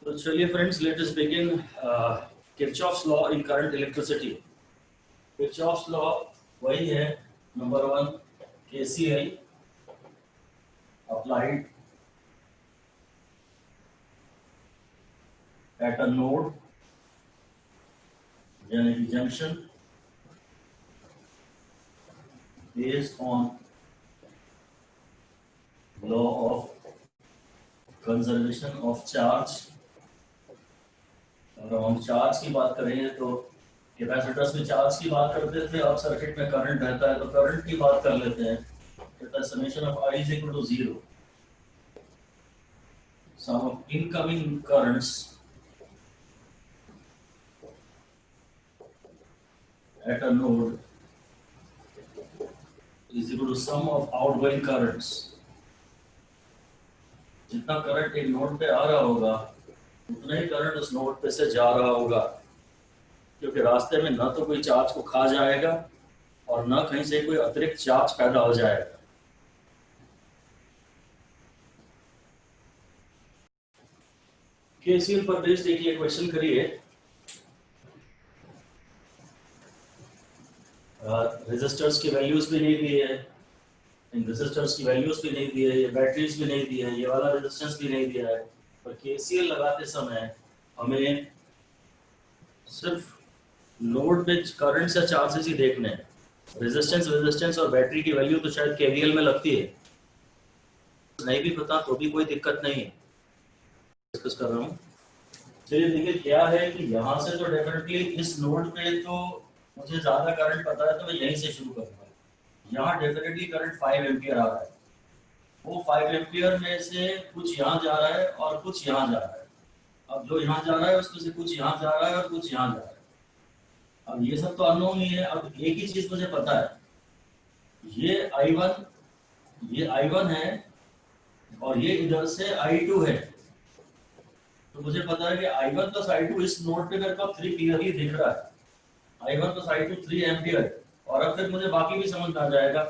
तो चलिए friends, let us begin Kirchhoff's law in current electricity. Kirchhoff's law वही है, number 1 KCL applied at a node यानी कि junction based on law of conservation of charge. अगर हम charge की बात करेंगे तो कैपेसिटर्स में चार्ज की बात करते थे, अब सर्किट में करंट रहता है तो करंट की बात कर लेते हैं। Summation of I is equal to 0, sum of incoming currents at a node is equal to sum of outgoing currents। जितना करंट एक नोड पे आ रहा होगा उतना ही करंट उस नोड पे से जा रहा होगा, क्योंकि रास्ते में ना तो कोई चार्ज को खा जाएगा और ना कहीं से कोई अतिरिक्त चार्ज पैदा हो जाएगा। केसीएल पर बेस्ड देखिए क्वेश्चन करिए। रेजिस्टर्स की वैल्यूज भी नहीं दी है, इन रेजिस्टर्स की वैल्यूज भी नहीं दी है, ये बैटरीज भी नहीं दी है, ये वाला रेजिस्टेंस भी नहीं दिया है। पर केसीएल लगाते समय हमें सिर्फ नोड पे करंट्स या चार्जेस ही देखने हैं। रेजिस्टेंस और बैटरी की वैल्यू तो शायद केवीएल में लगती है, नहीं भी पता तो भी कोई दिक्कत नहीं है, डिस्कस कर रहा हूँ। चलिए देखिए क्या है कि यहाँ से तो डेफिनेटली इस नोड पे तो मुझे ज्यादा करंट पता है तो मैं यहीं से शुरू करूँगा। यहाँ डेफिनेटली करंट 5 एम्पियर आ रहा है, वो 5 एम्पियर में से कुछ यहाँ जा रहा है और कुछ यहाँ जा रहा है। अब जो यहाँ जा रहा है उसमें से कुछ यहाँ जा रहा है और कुछ यहाँ जा रहा है। अब ये सब तो अननोन ही है। अब एक ही चीज मुझे पता है, ये I1 है और ये इधर से I2 है। तो मुझे पता है कि I1 प्लस I2 इस नोड पे मेरे को 3 क्लियरली दिख रहा है। I1 plus I2 3 ampere. और अब फिर मुझे बाकी भी समझ में आ जाएगा।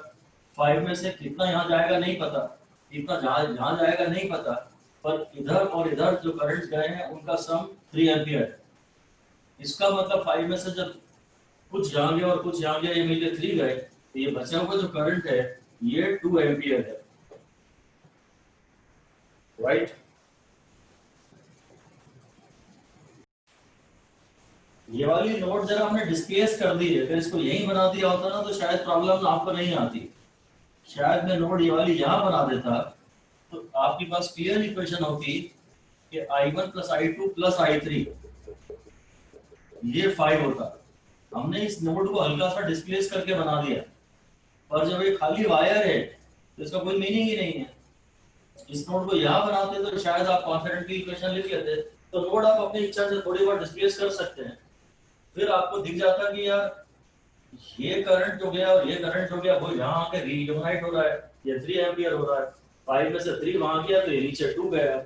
5 में से कितना यहाँ जाएगा नहीं पता, कितना यहाँ जाएगा नहीं पता, पर इधर और इधर जो करंट गए हैं उनका सम 3 एम्पियर। इसका मतलब 5 में से जब कुछ यहाँ गया और कुछ यहाँ गया, ये मिलकर 3 गए, तो ये बचा हुआ जो करंट है ये 2 एम्पियर है, राइट। ये वाली नोड जरा हमने डिस्प्लेस कर दी है, अगर इसको यहीं बना दिया होता ना तो शायद प्रॉब्लम आपको नहीं आती। शायद मैं नोड ये वाली यहाँ बना देता तो आपके पास क्लियर इक्वेशन होती कि I1 plus I2 plus I3 ये 5 होता। हमने इस नोड को हल्का सा डिस्प्लेस करके बना दिया, पर जब ये खाली वायर है तो इसका कोई मीनिंग ही नहीं है। इस नोड को यहाँ बनाते तो शायद आप कॉन्फिडेंटली इक्वेशन लिख लेते। तो नोड आप अपनी इच्छा से थोड़ी बार डिस्प्लेस कर सकते हैं, फिर आपको दिख जाता कि यार ये करंट जो गया और ये करंट जो गया वो यहाँ आके रीयूनाइट हो रहा है, ये 3 एम्पियर हो रहा है। 5 में से 3 वहां गया तो ये नीचे 2 गया।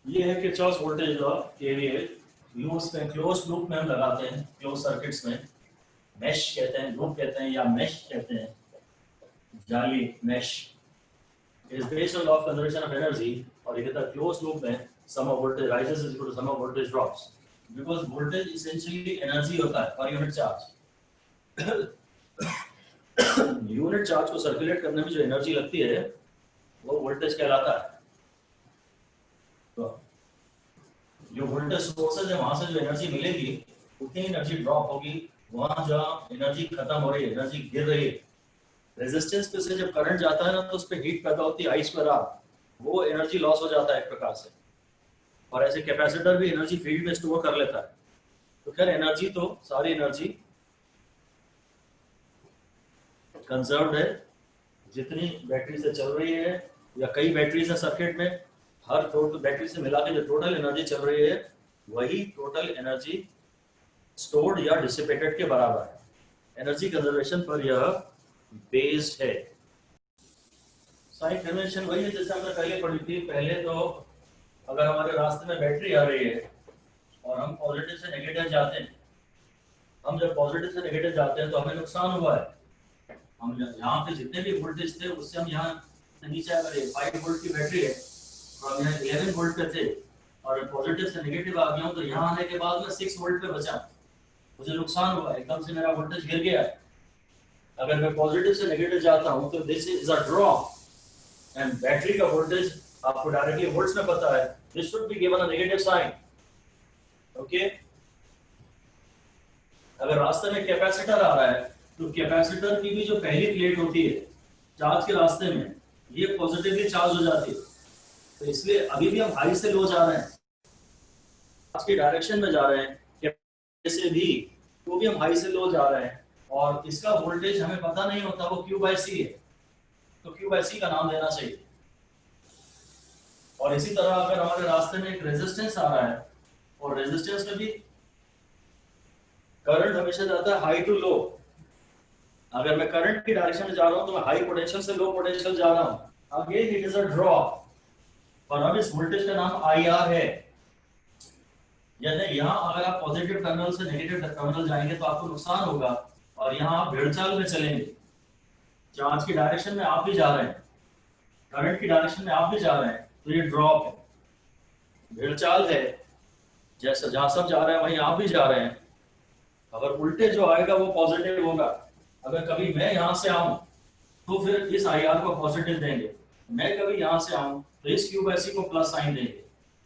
ये है Kirchhoff's voltage law KVL. Use में क्लोज लूप में हम लगाते हैं, क्लोज सर्किट्स में। मेश कहते हैं, लूप कहते हैं या मेश कहते हैं, जाली mesh. Is based on law of conservation of energy. और ये कहता है क्लोज लूप में sum of voltage rises is equal to sum of voltage drops, because voltage essentially energy होता है per unit charge. Unit charge को circulate करने में जो एनर्जी लगती है वो वोल्टेज कहलाता है। तो जो वोल्टेज सोर्सेज है वहां से जो एनर्जी मिलेगी उतनी एनर्जी ड्रॉप होगी वहां जहाँ एनर्जी खत्म हो रही है, एनर्जी गिर रही है। रेजिस्टेंस पे से जब करंट जाता है ना तो उस पर हीट पैदा होती है I2R, वो एनर्जी लॉस हो जाता है एक प्रकार से। और ऐसे कैपेसिटर भी एनर्जी फील्ड में स्टोर कर लेता है। तो खैर एनर्जी तो सारी एनर्जी कंजर्व्ड है, जितनी बैटरी से चल रही है या कई बैटरीज है सर्किट में, हर टोटल बैटरी से मिला के जो टोटल एनर्जी चल रही है वही टोटल एनर्जी स्टोर्ड या डिसिपेटेड के बराबर है। एनर्जी कंजर्वेशन पर यह बेस्ड है। साइन कन्वेंशन वही है जैसे हमने पहले पढ़ी थी। पहले तो अगर हमारे रास्ते में बैटरी आ रही है और हम पॉजिटिव से नेगेटिव जाते हैं, हम जब पॉजिटिव से नेगेटिव जाते हैं तो हमें नुकसान हुआ है। हम यहाँ पे जितने भी वोल्टेज थे उससे हम यहाँ से नीचे अगर 5 वोल्ट की बैटरी है तो हम यहाँ 11 वोल्ट पे थे और पॉजिटिव से नेगेटिव आ गया हूँ, तो यहाँ आने के बाद मैं 6 वोल्ट पे बचा, मुझे नुकसान हुआ, एकदम से मेरा वोल्टेज गिर गया। अगर मैं पॉजिटिव से नेगेटिव जाता हूँ तो this is a drop, and battery का वोल्टेज आपको डायरेक्टली वोल्ट्स में पता है, this should be given a negative sign. Okay, अगर रास्ते में कैपेसिटर आ रहा है तो कैपेसिटर की भी जो पहली प्लेट होती है चार्ज के रास्ते में, ये पॉजिटिवली चार्ज हो जाती है, तो इसलिए अभी भी हम हाई से लो जा रहे हैं, चार्ज की डायरेक्शन में जा रहे हैं, से भी तो भी हम हाई से लो जा रहे हैं, और इसका वोल्टेज हमें पता नहीं होता, वो Q बाई सी है, तो Q बाई सी का नाम देना चाहिए। और इसी तरह अगर हमारे रास्ते में एक रेजिस्टेंस आ रहा है, और रेजिस्टेंस में भी करंट हमेशा जाता है हाई टू लो, अगर मैं करंट की डायरेक्शन में जा रहा हूं तो मैं हाई पोटेंशियल से लो पोटेंशियल जा रहा हूं, again it is a drop, और अब इस वोल्टेज का नाम IR है। यानी यहाँ अगर आप पॉजिटिव टर्मिनल से नेगेटिव टर्मिनल जाएंगे तो आपको नुकसान होगा, और यहाँ आप भेड़चाल में चलेंगे, चार्ज की डायरेक्शन में आप भी जा रहे हैं, करंट की डायरेक्शन में आप भी जा रहे हैं, तो ये ड्रॉप है, भेड़चाल है, जैसा जहां सब जा रहे हैं वहीं आप भी जा रहे हैं। अगर उल्टे जो आएगा वो पॉजिटिव होगा, अगर कभी मैं यहाँ से आऊं तो फिर इस IR को पॉजिटिव देंगे, मैं कभी यहाँ से आऊं तो इस Q बाई सी को प्लस साइन देंगे,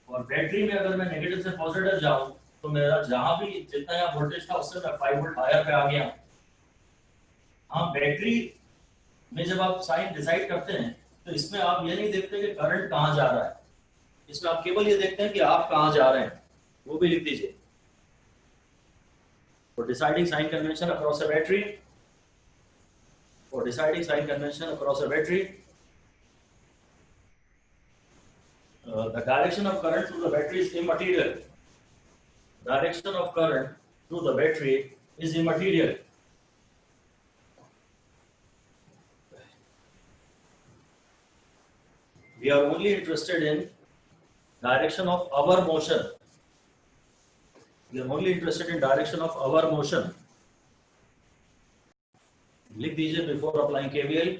और बैटरी में अगर मैं नेगेटिव से पॉजिटिव जाऊं तो मेरा जहां भी जितना यहाँ वोल्टेज था उससे मैं 5 वोल्ट हायर पे आ गया। हाँ, बैटरी में जब आप साइन डिसाइड करते हैं तो इसमें आप ये नहीं देखते कि करंट कहाँ जा रहा है, इसमें आप केवल ये देखते हैं कि आप कहाँ जा रहे हैं, वो भी लिख दीजिए। For deciding sign convention across a battery, for deciding sign convention across a battery, the direction of current through the battery is immaterial. Direction of current through the battery is immaterial. We are only interested in direction of our motion. We are only interested in direction of our motion. लिख दीजिए before applying KVL.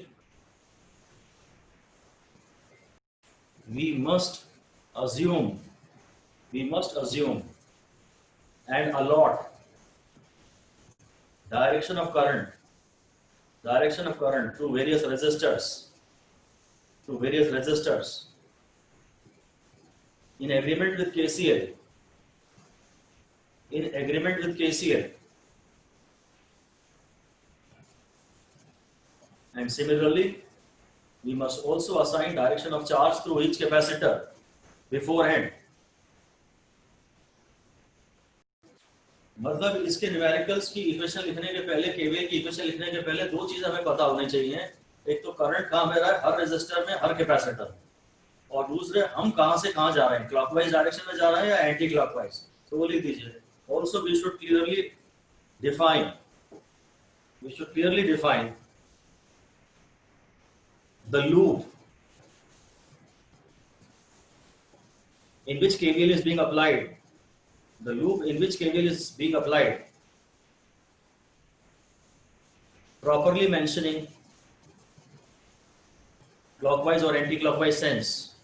We must assume and allot direction of current through various resistors in agreement with KCL. And similarly, we must also assign direction of charge through each capacitor beforehand. मतलब इसके numericals की equation लिखने के पहले, KVL की equation लिखने के पहले दो चीज हमें पता होनी चाहिए, एक तो करंट कहाँ बह रहा है हर रेजिस्टर में, हर कैपेसिटर में, और दूसरे हम कहाँ से कहाँ जा रहे हैं, क्लॉकवाइज डायरेक्शन में जा रहे हैं या एंटी क्लॉकवाइज, तो वो लिख दीजिए। Also we should clearly define the loop in which KVL is being applied. The loop in which KVL is being applied, properly mentioning clockwise or anti-clockwise sense.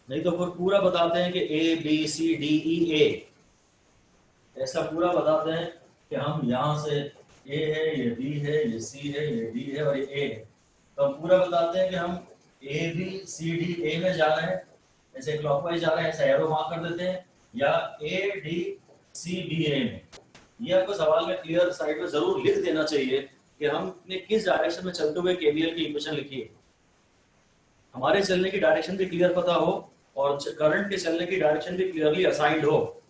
नहीं तो फिर पूरा बताते हैं कि A, B, C, D, E, A, ऐसा पूरा बताते हैं कि हम यहाँ से A है, ये B है, ये C है, ये D है और ये A है, तो हम पूरा बताते हैं कि हम A, B, C, D, A में जा रहे हैं, ऐसे क्लॉकवाइज जा रहे हैं, ऐसा एरो मार्क कर देते हैं, या A, D, C, B, A में। ये आपको सवाल में क्लियर साइड में जरूर लिख देना चाहिए कि हमने किस डायरेक्शन में चलते हुए केवीएल की इक्वेशन लिखी है, हमारे चलने की डायरेक्शन भी क्लियर पता हो और करंट के चलने की डायरेक्शन भी क्लियरली असाइंड हो।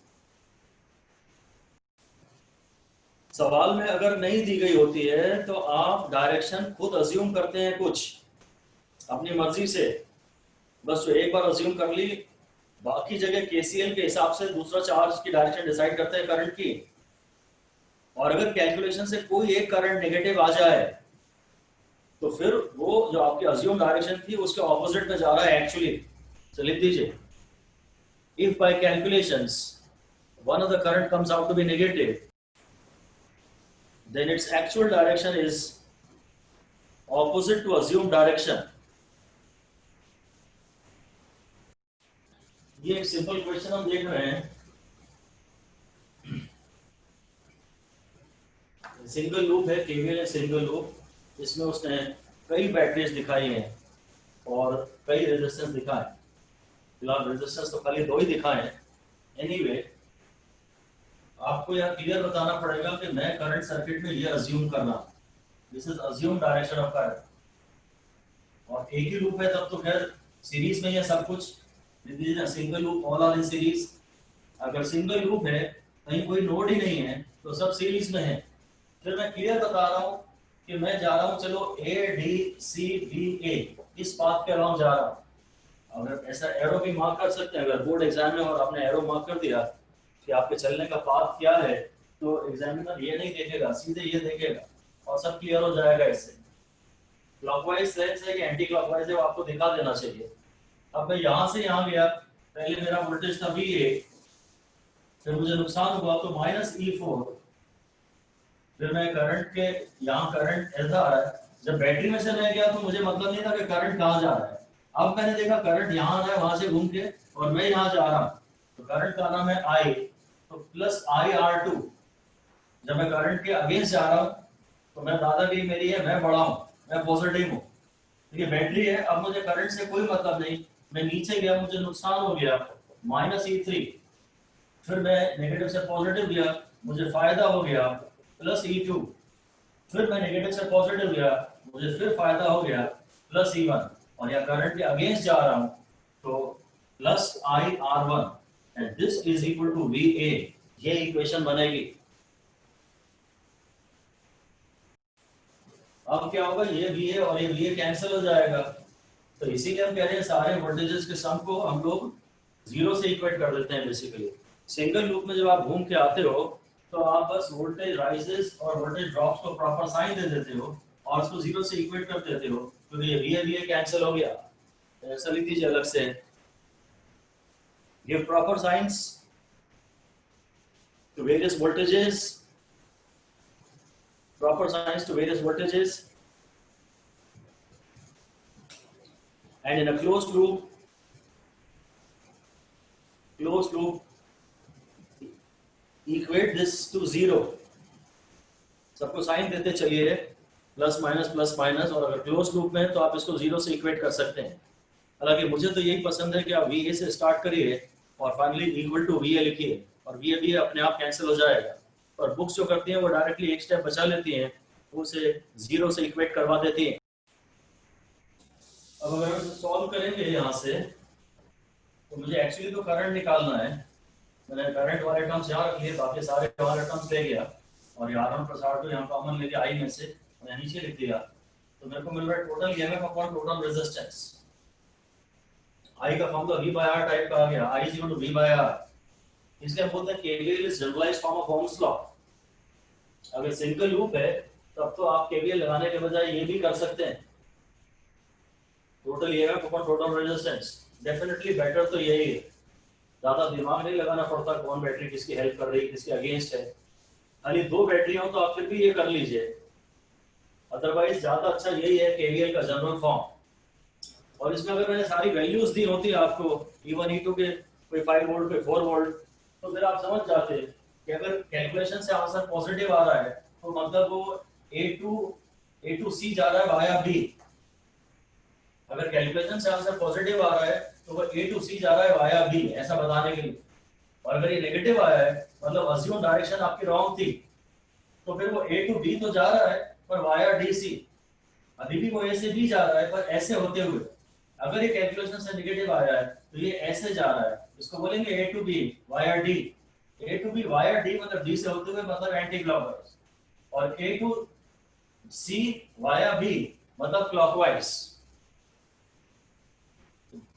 सवाल में अगर नहीं दी गई होती है तो आप डायरेक्शन खुद अज्यूम करते हैं कुछ अपनी मर्जी से, बस जो एक बार अज्यूम कर ली, बाकी जगह केसीएल के हिसाब से दूसरा चार्ज की डायरेक्शन डिसाइड करते हैं करंट की, और अगर कैलकुलेशन से कोई एक करंट नेगेटिव आ जाए तो फिर वो जो आपकी अज्यूम डायरेक्शन थी उसके ऑपोजिट में जा रहा है एक्चुअली। तो लिख दीजिए, if bye calculations one of the current comes out to be negative, then its actual direction is opposite to assumed direction. ये एक सिंपल क्वेश्चन हम देख रहे हैं। सिंगल लूप है, केवीएल है सिंगल लूप। इसमें उसने कई बैटरीज दिखाई हैं और कई रेजिस्टेंस दिखाए। फिलहाल रेजिस्टेंस तो खाली 2 ही दिखाए हैं। एनीवे, आपको यह क्लियर बताना पड़ेगा कि मैं करंट सर्किट में ये अज्यूम कर रहा हूँ, this is assume direction of current. और एक ही लूप है तब तो खैर सीरीज में ही है सब कुछ, single loop all are in series. अगर सिंगल लूप है, कहीं कोई नोड ही नहीं है, तो सब सीरीज में है। फिर मैं क्लियर बता रहा हूँ कि मैं जा रहा हूँ, चलो ए डी सी बी ए, इस पाथ के अराउंड जा रहा हूँ। अगर ऐसा एरो भी मार्क कर सकते हैं, अगर बोर्ड एग्जाम में और आपने एरो मार्क कर दिया कि आपके चलने का पाथ क्या है, तो एग्जामिनर ये नहीं देखेगा, सीधे ये देखेगा और सब क्लियर हो जाएगा। इससे क्लॉकवाइज सेंस है कि एंटी क्लॉकवाइज है, वो आपको दिखा देना चाहिए। अब मैं यहाँ से यहाँ गया, पहले मेरा वोल्टेज था VA, फिर मुझे नुकसान हुआ तो -E4। फिर मैं करंट के यहाँ करंट ऐसा आ रहा है, जब बैटरी में से मैं गया तो मुझे मतलब नहीं था कि करंट कहाँ जा रहा है। अब मैंने देखा करंट यहाँ आ रहा है वहां से घूम के, और मैं यहाँ जा रहा हूँ, तो करंट का नाम है I, तो प्लस IR2। जब मैं करंट के अगेंस्ट जा रहा हूँ तो मैं दादागिरी मेरी है, मैं बड़ा हूँ, मैं पॉजिटिव हूँ। ये बैटरी है, अब मुझे करंट से कोई मतलब नहीं। मैं नीचे गया, मुझे नुकसान हो गया -E3। फिर मैं नेगेटिव से पॉजिटिव गया, मुझे फायदा हो गया +E2। फिर मैं नेगेटिव से पॉजिटिव गया, मुझे फिर फायदा हो गया +E1। और यहाँ करंट के अगेंस्ट जा रहा हूँ तो +IR1 and this is equal to VA। ये इक्वेशन बनेगी। अब क्या होगा, ये VA और ये VA कैंसिल हो जाएगा। तो इसीलिए हम कह रहे हैं सारे वोल्टेजेस के सम को हम लोग 0 से इक्वेट कर देते हैं। बेसिकली सिंगल लूप में जब आप घूम के आते हो तो आप बस वोल्टेज राइजेस और वोल्टेज ड्रॉप्स को प्रॉपर साइन दे देते हो और उसको 0 से इक्वेट कर देते हो, क्योंकि ये VA कैंसिल हो गया। ऐसा लिख दीजिए अलग से, give proper signs to various voltages, proper signs to various voltages, and in a closed loop equate this to 0। सबको साइन देते चलिए, प्लस माइनस, और अगर क्लोज लूप में तो आप इसको 0 से इक्वेट कर सकते हैं। हालांकि मुझे तो यही पसंद है कि आप VA से स्टार्ट करिए और फाइनली इक्वल टू VA लिखिए, और VA अपने आप कैंसिल हो जाएगा। और बुक्स जो करती हैं वो डायरेक्टली एक स्टेप बचा लेती हैं, उसे 0 से इक्वेट करवा देती हैं। अब अगर हम सॉल्व करेंगे यहाँ से, तो मुझे एक्चुअली तो करंट निकालना है। मैंने करंट वाले टर्म्स यहाँ रख लिए, बाकी सारे वाले टर्म्स ले गया, और R1 + R2 यहाँ कॉमन लेके I में से मैं नीचे लिख दिया, तो मेरे को मिल रहा है total EMF upon total resistance. I का फॉर्मूला V/R टाइप का आ गया, I = V/R। इसलिए हम बोलते हैं KVL is generalised form of Ohm's law. अगर सिंगल लूप है तब तो आप KVL लगाने के बजाय ये भी कर सकते हैं, total EMF upon total resistance. Definitely better तो यही है, ज्यादा दिमाग नहीं लगाना पड़ता कौन बैटरी किसकी हेल्प कर रही है, किसके अगेंस्ट है। खाली 2 बैटरी हो तो आप फिर भी ये कर लीजिए, अदरवाइज ज्यादा अच्छा यही है KVL का जनरल फॉर्म। और इसमें अगर मैंने सारी वैल्यूज दी होती आपको E1 E2 के, कोई 5 वोल्ट कोई 4 वोल्ट, तो फिर आप समझ जाते कि अगर कैलकुलेशन से आंसर पॉजिटिव आ रहा है तो मतलब वो A2C जा रहा है वाया B। अगर कैलकुलेशन से आंसर पॉजिटिव आ रहा है तो वो A2C जा रहा है वाया B, ऐसा बताने के लिए। और अगर ये नेगेटिव आया है मतलब अज्यूम डायरेक्शन आपकी रॉन्ग थी, तो फिर वो A to B तो जा रहा है पर वाया DC। अभी भी वो A से B जा रहा है पर ऐसे होते हुए। अगर ये कैलकुलेशन से नेगेटिव आया है तो ये ऐसे जा रहा है, इसको बोलेंगे A to B via D। A to B via D मतलब D से होते हुए मतलब एंटी क्लॉकवाइज, और A to C via B मतलब क्लॉकवाइज।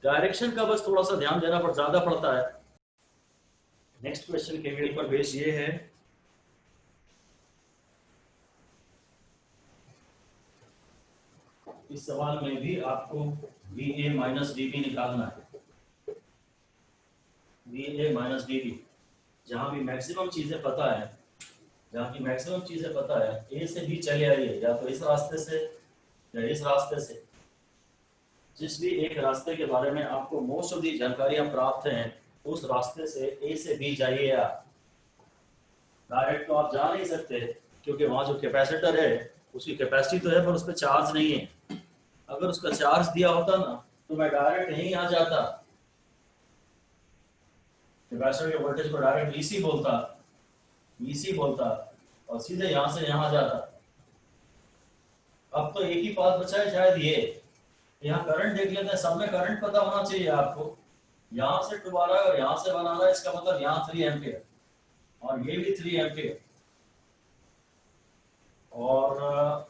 डायरेक्शन का बस थोड़ा सा ध्यान देना पर ज्यादा पड़ता है। नेक्स्ट क्वेश्चन KVL पर बेस ये है, इस सवाल में भी आपको VA - DB निकालना है। VA - DB, जहां भी मैक्सिमम चीजें पता है, जहां की मैक्सिमम चीजें पता है, A से B चले आइए, या तो इस रास्ते से या इस रास्ते से। जिस भी एक रास्ते के बारे में आपको मोस्ट ऑफ दी जानकारियां प्राप्त हैं, उस रास्ते से ए से बी जाइए आप। डायरेक्ट तो आप जा नहीं सकते, क्योंकि वहां जो कैपेसिटर है उसकी कैपेसिटी तो है पर उस पर चार्ज नहीं है। अगर उसका चार्ज दिया होता ना तो मैं डायरेक्ट यहीं आ जाता, कैपेसिटर के वोल्टेज को डायरेक्ट वीसी बोलता और सीधे यहां से यहां जाता। अब तो एक ही पाथ बचा है शायद ये। यहाँ करंट देख लेते हैं, सब में करंट पता होना चाहिए आपको। यहाँ से 2 आ रहा है और यहाँ से 1 आ रहा है, इसका मतलब यहाँ 3 एम्पियर और ये भी 3 एम्पियर, और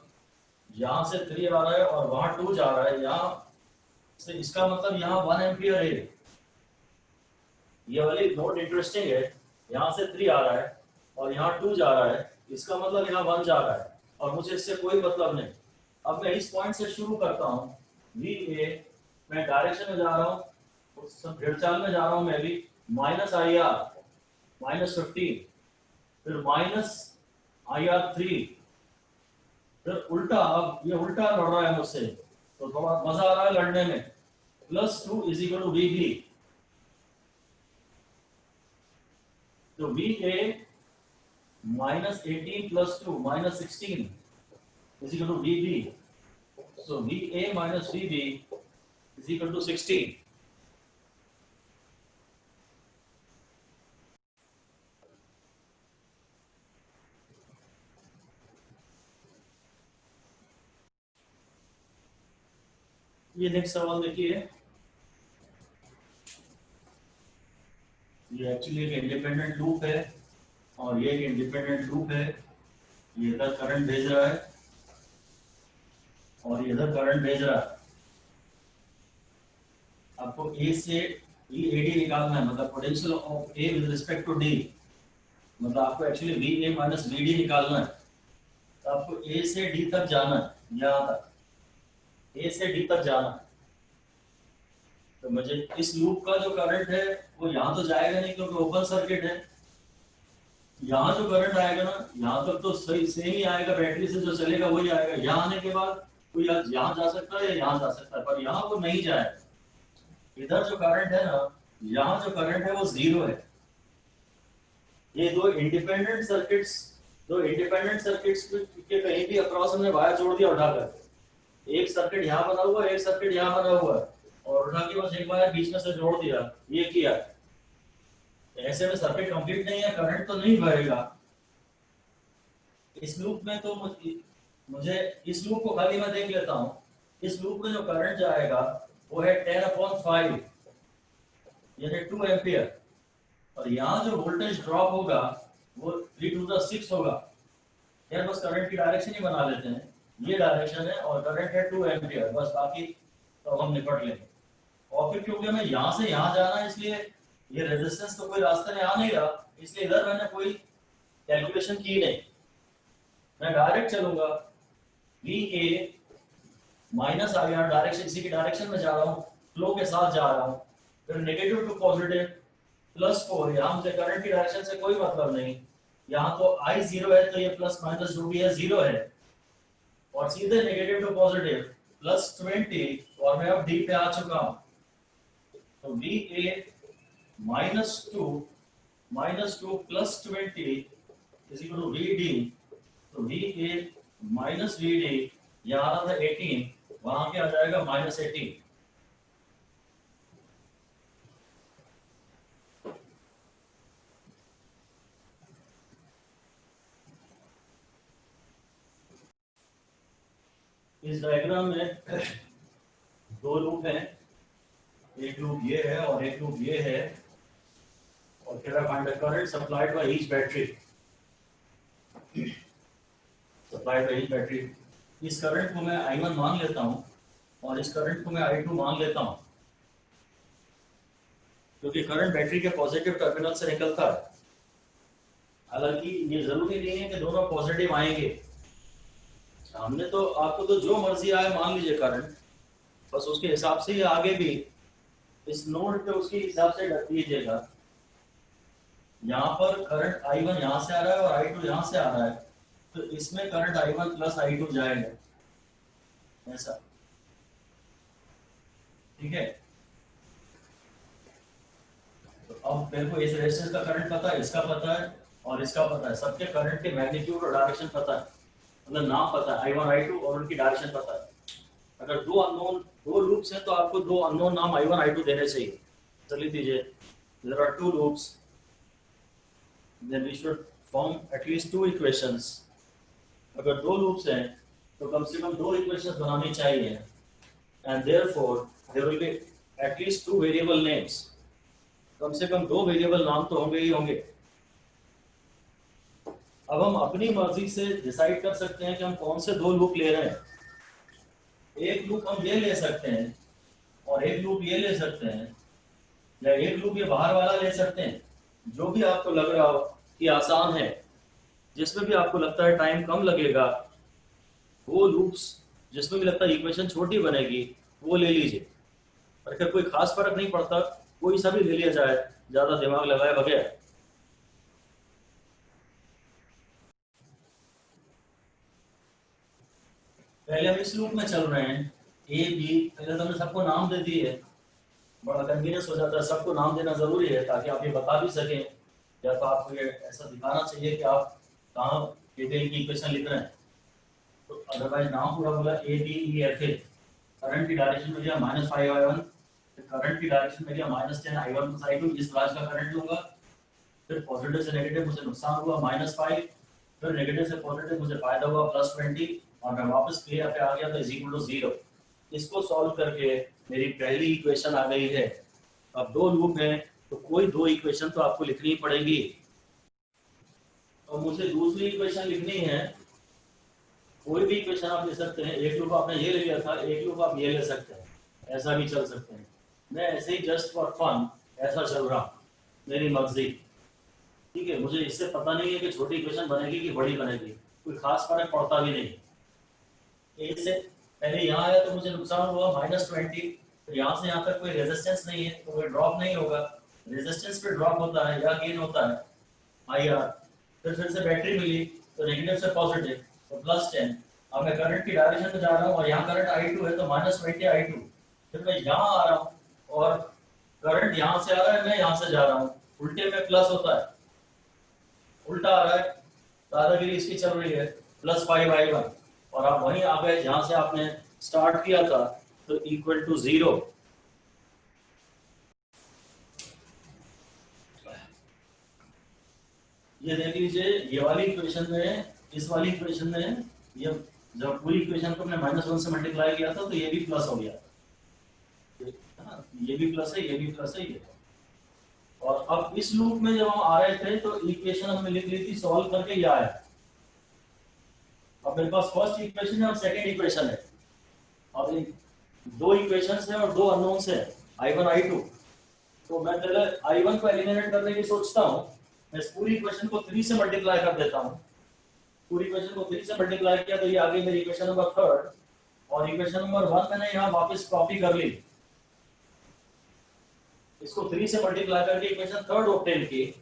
यहाँ से 3 आ रहा है और वहां 2 जा रहा है यहाँ से, इसका मतलब यहाँ 1 एम्पियर है। ये वाली नोट इंटरेस्टिंग है, यहाँ से 3 आ रहा है और यहाँ 2 जा रहा है, इसका मतलब यहाँ 1 जा रहा है और मुझे इससे कोई मतलब नहीं। अब मैं इस पॉइंट से शुरू करता हूँ, वी ए, मैं डायरेक्शन में जा रहा हूँ, चाल में जा रहा हूँ मैं भी, माइनस आई आर -15, फिर माइनस आई आर 3, फिर उल्टा, अब ये उल्टा लड़ रहा है मुझसे तो थोड़ा मजा आ रहा है लड़ने में, +2 is equal to V B. तो V A -18 + 2 -16 is equal to VB. So VA minus VB is equal to 16. ये नेक्स्ट सवाल देखिए, ये एक्चुअली एक इंडिपेंडेंट लूप है और ये एक इंडिपेंडेंट लूप है। ये इधर करंट भेज रहा है और ये इधर करंट भेज रहा है। आपको ए से EAD निकालना है, मतलब potential of A with respect to D, मतलब आपको एक्चुअली VA माइनस VD निकालना है। तो आपको ए से डी तक जाना है, यहाँ तक ए से डी तक जाना है। तो मुझे इस लूप का जो करंट है वो यहाँ तो जाएगा नहीं क्योंकि ओपन सर्किट है। यहाँ जो करंट आएगा ना, यहाँ तक तो सही सेम ही आएगा, बैटरी से जो चलेगा वही आएगा। यहाँ आने के बाद कोई यहाँ जा सकता है या यहाँ जा सकता है, पर यहाँ वो नहीं जाएगा। इधर जो करंट है ना, यहाँ जो करंट है वो 0 है। ये दो इंडिपेंडेंट सर्किट्स के कहीं भी अक्रॉस हमने वायर जोड़ दिया उठाकर, एक सर्किट यहाँ बना हुआ है, एक सर्किट यहाँ बना हुआ है, और उठा के बस एक वायर बीच में से जोड़ दिया, ये किया। ऐसे में सर्किट कंप्लीट नहीं है, करंट तो नहीं बहेगा। इस लूप में तो मुझे इस लूप को खाली मैं देख लेता हूँ। इस लूप में जो करंट जाएगा वो है 10/5 यानी 2 एम्पियर, और यहाँ जो वोल्टेज ड्रॉप होगा वो 3 to the 6 होगा। यार बस करंट की डायरेक्शन ही बना लेते हैं, ये डायरेक्शन है और करंट है 2 एम्पियर, बस बाकी तो हम निपट लेंगे। और फिर क्योंकि हमें यहाँ से यहाँ जाना है, इसलिए ये रेजिस्टेंस तो कोई रास्ते में आ नहीं रहा, इसलिए इधर मैंने कोई कैलकुलेशन की नहीं, मैं डायरेक्ट चलूंगा। VA माइनस IR डायरेक्शन, इसी की डायरेक्शन में जा रहा हूँ, फ्लो के साथ जा रहा हूँ। फिर नेगेटिव टू पॉजिटिव +4, यहाँ मुझे करंट की डायरेक्शन से कोई मतलब नहीं, यहाँ तो I 0 है तो ये प्लस माइनस जो भी है 0 है, और सीधे नेगेटिव टू पॉजिटिव +20, और मैं अब D पे आ चुका हूँ। तो VA -2 +20 is equal to VD। तो VA माइनस VD, यहाँ आ रहा था 18, वहां क्या आ जाएगा -18। इस डायग्राम में दो लूप हैं, एक लूप ये है और एक लूप ये है, और कह रहा find the current supplied by each battery, इस करंट को मैं I1 मान लेता हूं और इस करंट को मैं I2 मान लेता हूं, क्योंकि करंट बैटरी के पॉजिटिव टर्मिनल से निकलता है। हालांकि ये जरूरी नहीं है कि दोनों पॉजिटिव आएंगे, हमने तो आपको तो जो मर्जी आए मान लीजिए करंट, बस उसके हिसाब से ही आगे भी इस नोड पे उसके हिसाब से रख दीजिएगा। यहाँ पर करंट I1 यहाँ से आ रहा है और I2 यहाँ से आ रहा है, तो इसमें करंट I1 + I2 जाएगा ऐसा। ठीक है। तो अब मेरे को इस रेजिस्टेंस का करंट पता है, इसका पता है और इसका पता है, सबके करंट के मैग्नीट्यूड और डायरेक्शन पता है, मतलब नाम पता है I1 I2 और उनकी डायरेक्शन पता है। अगर दो लूप्स हैं तो आपको दो अननोन नाम I1 I2 देने चाहिए। चलिए दीजिए, there are two loops, then we should form at least two equations। अगर दो लूप्स हैं तो कम से कम दो इक्वेशंस बनानी चाहिए, and therefore there will be at least two variable names। कम से कम दो वेरिएबल नाम तो होंगे ही होंगे। अब हम अपनी मर्जी से डिसाइड कर सकते हैं कि हम कौन से दो लूप ले रहे हैं। एक लूप हम ये ले सकते हैं और एक लूप ये ले सकते हैं, या एक लूप ये बाहर वाला ले सकते हैं, जो भी आपको लग रहा हो कि आसान है, जिसमें भी आपको लगता है टाइम कम लगेगा, वो लूप्स जिसमें भी लगता है इक्वेशन छोटी बनेगी वो ले लीजिए। और अगर कोई खास फर्क नहीं पड़ता, कोई सा भी ले लिया जाए ज्यादा दिमाग लगाए बगैर। पहले हम इस लूप में चल रहे हैं ए बी, पहले तो हमने सबको नाम दे दिए, बड़ा कन्वीनियंस हो जाता है, सबको नाम देना जरूरी है ताकि आप ये बता भी सकें, या तो आपको ये ऐसा दिखाना चाहिए कि आप कहाँ केवीएल की इक्वेशन लिख रहे हैं। तो अदरवाइज नाम पूरा बोला A B E F A, current की डायरेक्शन में दिया -5 I1, करंट की डायरेक्शन में दिया -10 I1 + I2, इस ब्रांच का करंट लूंगा, फिर पॉजिटिव से नेगेटिव मुझे नुकसान हुआ -5, फिर नेगेटिव से पॉजिटिव मुझे फायदा हुआ +20, और मैं वापस क्लियर पे आ गया तो = 0। इसको सॉल्व करके मेरी पहली इक्वेशन आ गई है। अब दो लूप हैं तो कोई दो इक्वेशन तो आपको लिखनी पड़ेगी। और मुझे दूसरी इक्वेशन लिखनी है, कोई भी इक्वेशन आप ले सकते हैं। एक लूप आपने ये ले लिया था, एक लूप आप ये ले सकते हैं, ऐसा भी चल सकते हैं। मैं ऐसे ही जस्ट फॉर फन ऐसा चल रहा हूँ, मेरी मर्जी, ठीक है। मुझे इससे पता नहीं है कि छोटी इक्वेशन बनेगी कि बड़ी बनेगी, कोई खास फर्क पड़ता भी नहीं। ए से पहले यहाँ आया तो मुझे नुकसान हुआ -20, तो यहाँ से यहाँ तक कोई रेजिस्टेंस नहीं है तो कोई ड्रॉप नहीं होगा। रेजिस्टेंस पे ड्रॉप होता है या गेन होता है IR। फिर से बैटरी मिली तो नेगेटिव से पॉजिटिव तो +10। अब मैं करंट की डायरेक्शन में जा रहा हूँ और यहाँ करंट I2 है तो -20 I2। फिर मैं यहाँ आ रहा हूँ और करंट यहाँ से आ रहा है, मैं यहाँ से जा रहा हूँ, उल्टे में प्लस होता है, उल्टा आ रहा है, दादागिरी इसकी चल रही है, +5 I1। और आप वहीं आ गए जहां से आपने स्टार्ट किया था, तो =0। ये देख लीजिए, ये वाली इक्वेशन में, इस वाली इक्वेशन में, ये जब पूरी इक्वेशन को हमने -1 से मल्टीप्लाई किया था तो ये भी प्लस हो गया, ये भी प्लस है, ये भी प्लस है, ये। और अब इस लूप में जब हम आ रहे थे तो इक्वेशन हमने लिख ली थी, सॉल्व करके ये आया। अब मेरे पास फर्स्ट इक्वेशन है और सेकंड इक्वेशन है। अब दो इक्वेशंस हैं और दो अननोन्स हैं, I1 I2। तो मैं पहले I1 को एलिमिनेट करने की सोचता हूँ। मैं इस पूरी इक्वेशन को 3 से मल्टीप्लाई कर देता हूँ। पूरी इक्वेशन को 3 से मल्टीप्लाई किया तो ये आ गई मेरी इक्वेशन नंबर 3, और इक्वेशन नंबर 1 मैंने यहाँ वापस कॉपी कर ली। इसको 3 से मल्टीप्लाई करके इक्वेशन 3 ऑब्टेन की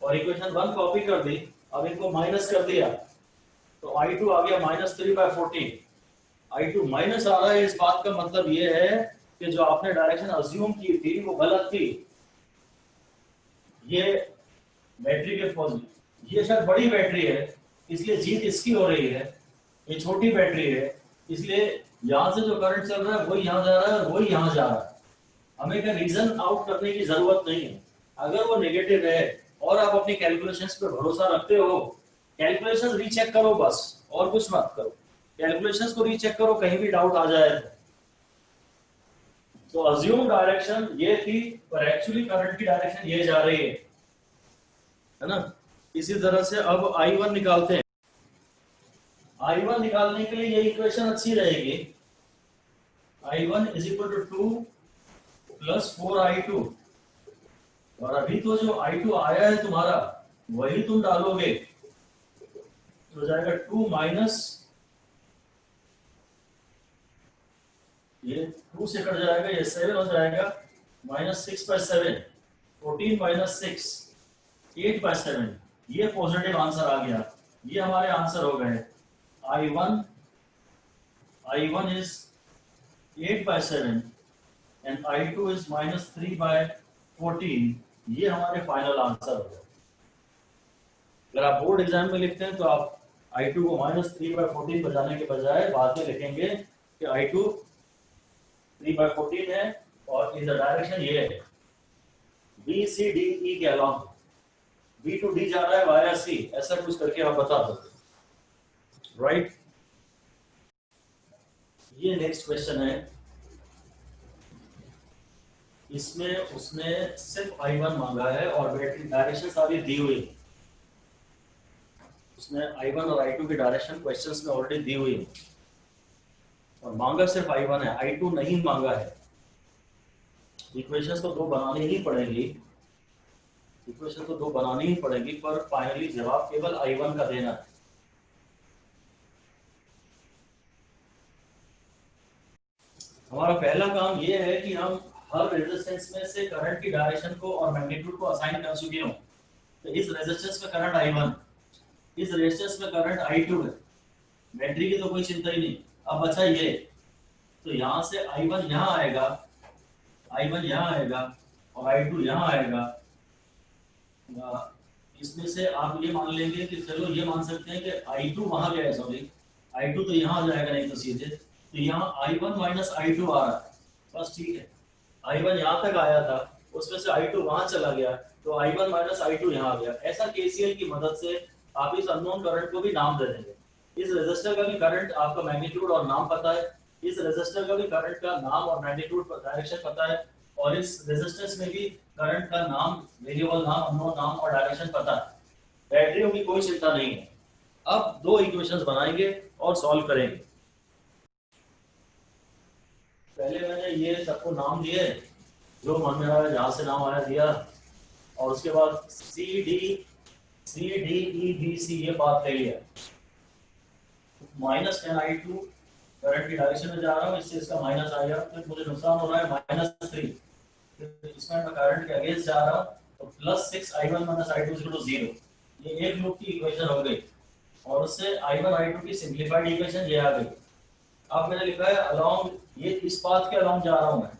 और इक्वेशन 1 कॉपी कर दी। अब इनको माइनस कर दिया तो I2 आ गया -3/14। I2 माइनस आ रहा है, इस बात का मतलब ये है कि जो आपने डायरेक्शन अज्यूम की थी वो गलत थी। ये बैटरी के पॉजिटिव, ये शायद बड़ी बैटरी है इसलिए जीत इसकी हो रही है, ये छोटी बैटरी है इसलिए यहाँ से जो करंट चल रहा है वही यहाँ जा रहा है और वही यहाँ जा रहा है। हमें क्या रीजन आउट करने की जरूरत नहीं है। अगर वो नेगेटिव है और आप अपनी कैलकुलेशंस पे भरोसा रखते हो, कैलकुलेशंस रीचेक करो बस, और कुछ मत करो। कैलकुलेशंस को रीचेक करो, कहीं भी डाउट आ जाए तो अज्यूम डायरेक्शन ये थी पर एक्चुअली करंट की डायरेक्शन ये जा रही है ना। इसी तरह से अब I1 निकालते हैं। I1 निकालने के लिए ये इक्वेशन अच्छी रहेगी, I1 = 2 + 4I2। और अभी तो जो I2 आया है तुम्हारा वही तुम डालोगे तो जाएगा 2 माइनस, ये 2 से कट जाएगा, ये 7 हो जाएगा, -6/7, 14 - 6, 8/7। ये पॉजिटिव आंसर आ गया। ये हमारे आंसर हो गए। I1 is 8/7 and I2 is -3/14, ये हमारे फाइनल आंसर हो गए। अगर आप बोर्ड एग्जाम में लिखते हैं तो आप I2 को -3/14 बजाने के बजाय बाद में लिखेंगे कि I2 3/14 है और इन द डायरेक्शन ये है B C D E के अलावा B to D जा रहा है वाया C, ऐसा कुछ करके आप बता सकते, राइट। ये नेक्स्ट क्वेश्चन है, इसमें उसने सिर्फ I1 मांगा है और बैटरी डायरेक्शन सारी दी हुई है। उसने I1 और I2 की डायरेक्शन क्वेश्चंस में ऑलरेडी दी हुई है और मांगा सिर्फ I1 है, I2 नहीं मांगा है। इक्वेशंस तो दो बनानी ही पड़ेगी, इक्वेशन तो दो बनानी ही पड़ेगी, पर फाइनली जवाब केवल I1 का देना है। हमारा पहला काम ये है कि हम हर रेजिस्टेंस में से करंट की डायरेक्शन को और मैग्नीट्यूड को असाइन कर चुके हो। तो इस रेजिस्टेंस में करंट I1, इस रेजिस्टेंस में करंट I2 है, बैटरी की तो कोई चिंता ही नहीं। अब बचा ये, तो यहाँ से I1 यहाँ आएगा, I1 यहाँ आएगा और I2 यहाँ आएगा। इसमें से आप ये मान लेंगे कि चलो ये मान सकते हैं कि I2 वहां गया है, सॉरी I2 तो यहाँ आ जाएगा, नहीं तो सीधे तो यहाँ I1 माइनस I2 आ रहा है, बस ठीक है। I1 यहाँ तक आया था, उसमें से I2 वहां चला गया, तो I1 माइनस I2 यहाँ आ गया। ऐसा KCL की मदद से आप इस अननोन करंट को भी नाम दे देंगे। इस रेजिस्टर का भी करंट आपका मैग्नीट्यूड और नाम पता है, इस रेजिस्टर का भी करंट का नाम और मैग्नीट्यूड डायरेक्शन पता है, और इस रेजिस्टेंस में भी करंट का नाम, वेरिएबल नाम, अननोन नाम और डायरेक्शन पता है। बैटरियों की कोई चिंता नहीं है। अब दो इक्वेशंस बनाएंगे और सॉल्व करेंगे। पहले मैंने ये सबको नाम दिए, जो मन में आया जहां से नाम आया दिया, और उसके बाद C D E B C ये बात ले लिया। -10I2 करंट की डायरेक्शन में जा रहा हूँ, इससे इसका माइनस आ गया, फिर मुझे नुकसान हो रहा है -3, इसमें मैं करंट के अगेंस्ट जा रहा हूँ, तो +6I1 - I2 = 0। ये एक लूप की इक्वेशन हो गई, और उससे I1 I2 की सिंपलीफाइड इक्वेशन ये आ गई। अब मैंने लिखा है अलोंग, ये इस पाथ के अलोंग जा रहा हूँ मैं,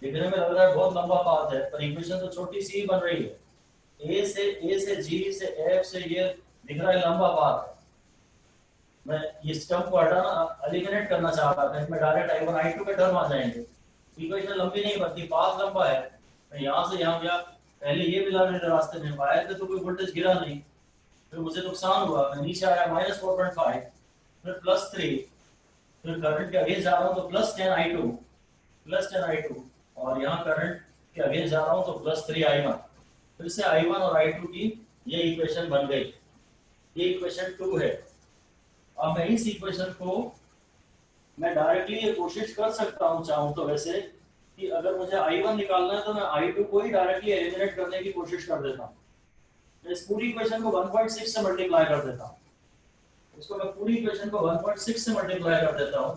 दिखने में लग रहा है बहुत लंबा पाथ है, पर इक्वेशन तो छोटी सी ही बन रही है। A से G से F से ये दिख रहा है लंबा पाथ है। मैं इस टर्म को हटाना, एलिमिनेट करना चाह रहा था, इसमें डायरेक्ट I1 I2 के टर्म आ जाएंगे, इक्वेशन लंबी नहीं बनती, पाथ लंबा है। मैं यहाँ से यहाँ गया, पहले ये मिला मेरे रास्ते में, वायर पे तो कोई वोल्टेज गिरा नहीं, फिर मुझे नुकसान हुआ, मैं नीचे आया -4.5, फिर +3, फिर करंट के अगेंस्ट जा रहा हूँ तो +10I2, और यहाँ करंट के अगेंस्ट जा रहा हूँ तो +3I1। फिर से I1 और I2 की ये इक्वेशन बन गई, ये इक्वेशन 2 है। अब मैं इस इक्वेशन को मैं डायरेक्टली ये कोशिश कर सकता हूँ चाहूँ तो, वैसे कि अगर मुझे I1 निकालना है तो मैं I2 को ही डायरेक्टली एलिमिनेट करने की कोशिश कर देता हूँ। मैं इस पूरी इक्वेशन को 1.6 से मल्टीप्लाई कर देता हूँ, इसको मैं पूरी इक्वेशन को 1.6 से मल्टीप्लाई कर देता हूँ,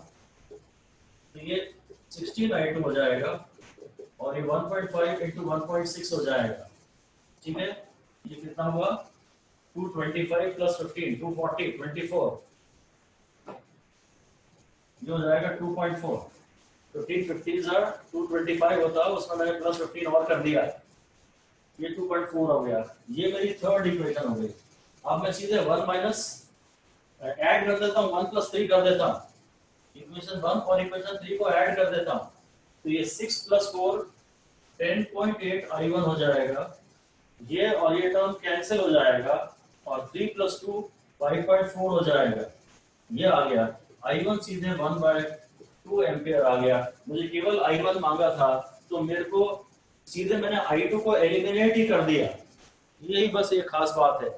तो ये 16I2 हो जाएगा और ये 1.5 × 1.6 हो जाएगा, ठीक है। ये कितना हुआ, 225 + 15 240 24, ये हो जाएगा 2.4। 15 50 225 होता है, उसमें मैंने +15 और कर दिया, ये 2.4 हो गया। ये मेरी थर्ड इक्वेशन हो गई। अब मैं सीधे 1 माइनस ऐड कर देता हूँ, 1 + 3 कर देता हूँ, इक्वेशन 1 और इक्वेशन 3 को ऐड कर देता हूँ, तो ये 6 + 4 10.8I1 हो जाएगा। ये और ये टर्म कैंसिल हो जाएगा और 3 + 2 5.4 हो जाएगा। ये आ गया I1 सीधे 1/2 एम्पियर आ गया। मुझे केवल I1 मांगा था, तो मेरे को सीधे मैंने I2 को एलिमिनेट ही कर दिया। यही बस एक खास बात है,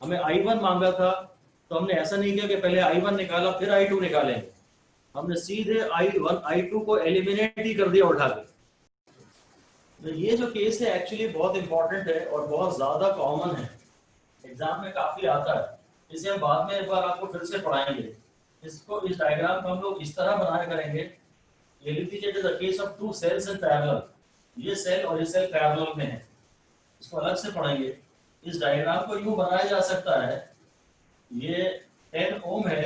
हमें I1 मांगा था तो हमने ऐसा नहीं किया कि पहले I1 निकाला फिर I2 निकालेंगे, हमने सीधे I1 I2 को एलिमिनेट ही कर दिया उठा के। तो ये जो केस है एक्चुअली बहुत इंपॉर्टेंट है और बहुत ज्यादा कॉमन है, एग्जाम में काफी आता है। इसे हम बाद में एक बार आपको फिर से पढ़ाएंगे। इसको, इस डायग्राम को हम लोग इस तरह बनाया करेंगे, ये लिख दीजिए, it is a case of 2 cells in parallel. ये सेल और ये सेल पैरेलल में है, इसको अलग से पढ़ेंगे। इस डायग्राम को यूं बनाया जा सकता है, ये 10 ओम है,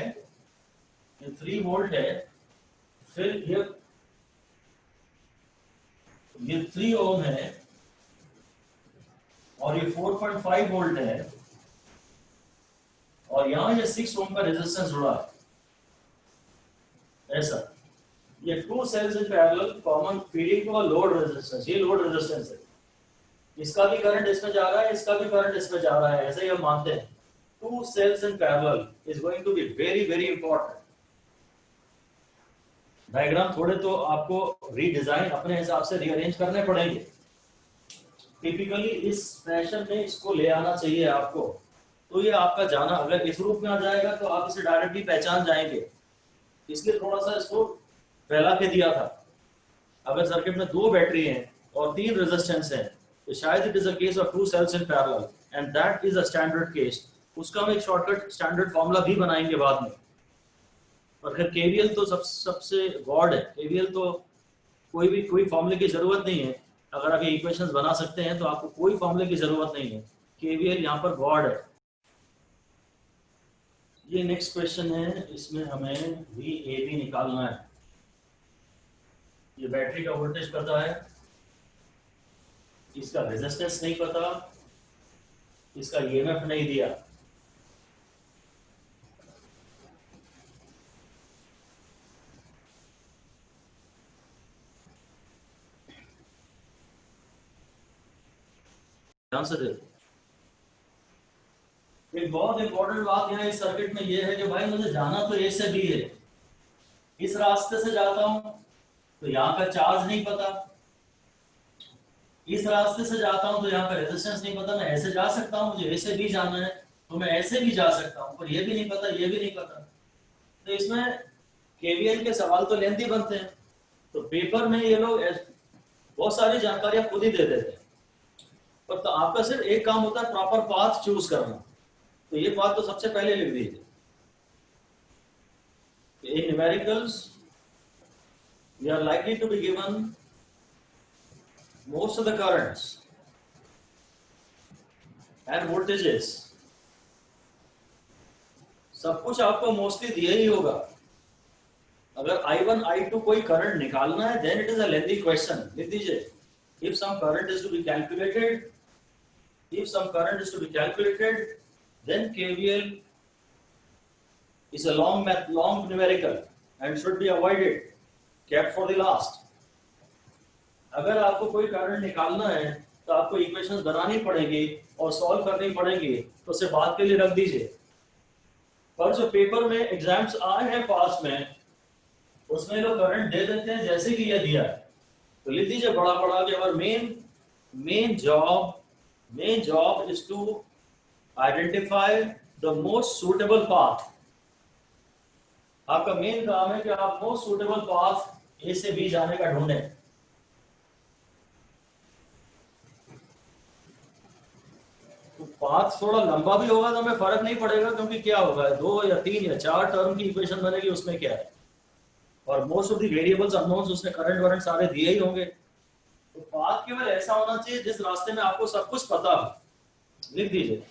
ये 3 वोल्ट है, फिर ये ये 3 ओम है और ये 4.5 वोल्ट है और यहां ये 6 ओम का रेजिस्टेंस जुड़ा है ऐसा। ये 2 cells in parallel common feeding to a load resistance, ये लोड रेजिस्टेंस है, इसका भी करंट इसमें जा रहा है, इसका भी करंट इसमें जा रहा है, ऐसे ही हम मानते हैं। 2 cells in parallel is going to be very very important। Diagram थोड़े तो आपको रीडिजाइन अपने हिसाब से रीअरेंज करने पड़ेंगे। टिपिकली इस फैशन में इसको ले आना चाहिए आपको, तो ये आपका जाना अगर इस रूप में आ जाएगा तो आप इसे डायरेक्टली पहचान जाएंगे, इसलिए थोड़ा सा इसको फैला के दिया था। अगर सर्किट में 2 बैटरी हैं और 3 रेजिस्टेंस हैं तो शायद it is a case of 2 cells in parallel and that is a standard case. उसका हम एक शॉर्टकट स्टैंडर्ड फॉर्मूला भी बनाएंगे बाद में। और फिर केवीएल तो सबसे गॉड है, केवीएल तो कोई फॉर्मूले की जरूरत नहीं है। अगर आप ये इक्वेशंस बना सकते हैं तो आपको कोई फॉर्मूले की जरूरत नहीं है, केवीएल यहाँ पर गॉड है। ये नेक्स्ट क्वेश्चन है, इसमें हमें VAB निकालना है। ये बैटरी का वोल्टेज पता है, इसका रेजिस्टेंस नहीं पता, इसका EMF नहीं दिया। ध्यान से देखो, एक बहुत इंपॉर्टेंट बात यहाँ इस सर्किट में ये है कि भाई मुझे जाना तो A से B है, इस रास्ते से जाता हूं तो यहाँ का चार्ज नहीं पता, इस रास्ते से जाता हूं तो यहाँ का रेजिस्टेंस नहीं पता। मैं ऐसे जा सकता हूँ, मुझे A से B जाना है तो मैं ऐसे भी जा सकता हूँ, पर ये भी नहीं पता, ये भी नहीं पता। तो इसमें केवीएल के सवाल तो लेंथी बनते हैं, तो पेपर में ये लोग बहुत सारी जानकारियां खुद ही दे देते हैं, पर तो आपका सिर्फ एक काम होता है प्रॉपर पाथ चूज करना। तो ये बात तो सबसे पहले लिख दीजिए। In numericals we are likely to be given most of the currents and voltages, सब कुछ आपको मोस्टली दिया ही होगा। अगर I1 I2 कोई करंट निकालना है then it is a lengthy question, लिख दीजिए। if some current is to be calculated then KVL is a long numerical and should be avoided, kept for the last। अगर आपको कोई करंट निकालना है तो आपको इक्वेशंस बनानी पड़ेगी और सॉल्व करनी पड़ेगी, तो उसे बाद के लिए रख दीजिए। पर जो पेपर में एग्जाम्स आए हैं पास में, उसमें लोग करंट दे देते हैं जैसे कि ये दिया है, तो लिख दीजिए बड़ा बड़ा कि और main job is to identify the most suitable path. आपका मेन काम है कि आप मोस्ट सूटेबल पाथ ए से बी जाने का ढूंढें। तो पाथ थोड़ा लंबा भी होगा तो हमें फर्क नहीं पड़ेगा, क्योंकि क्या होगा 2 या 3 या 4 टर्म की इक्वेशन बनेगी, उसमें क्या है, और most of the variables unknowns उसमें करंट वरंट सारे दिए ही होंगे। तो पाथ केवल ऐसा होना चाहिए जिस रास्ते में आपको सब कुछ पता हो। लिख दीजिए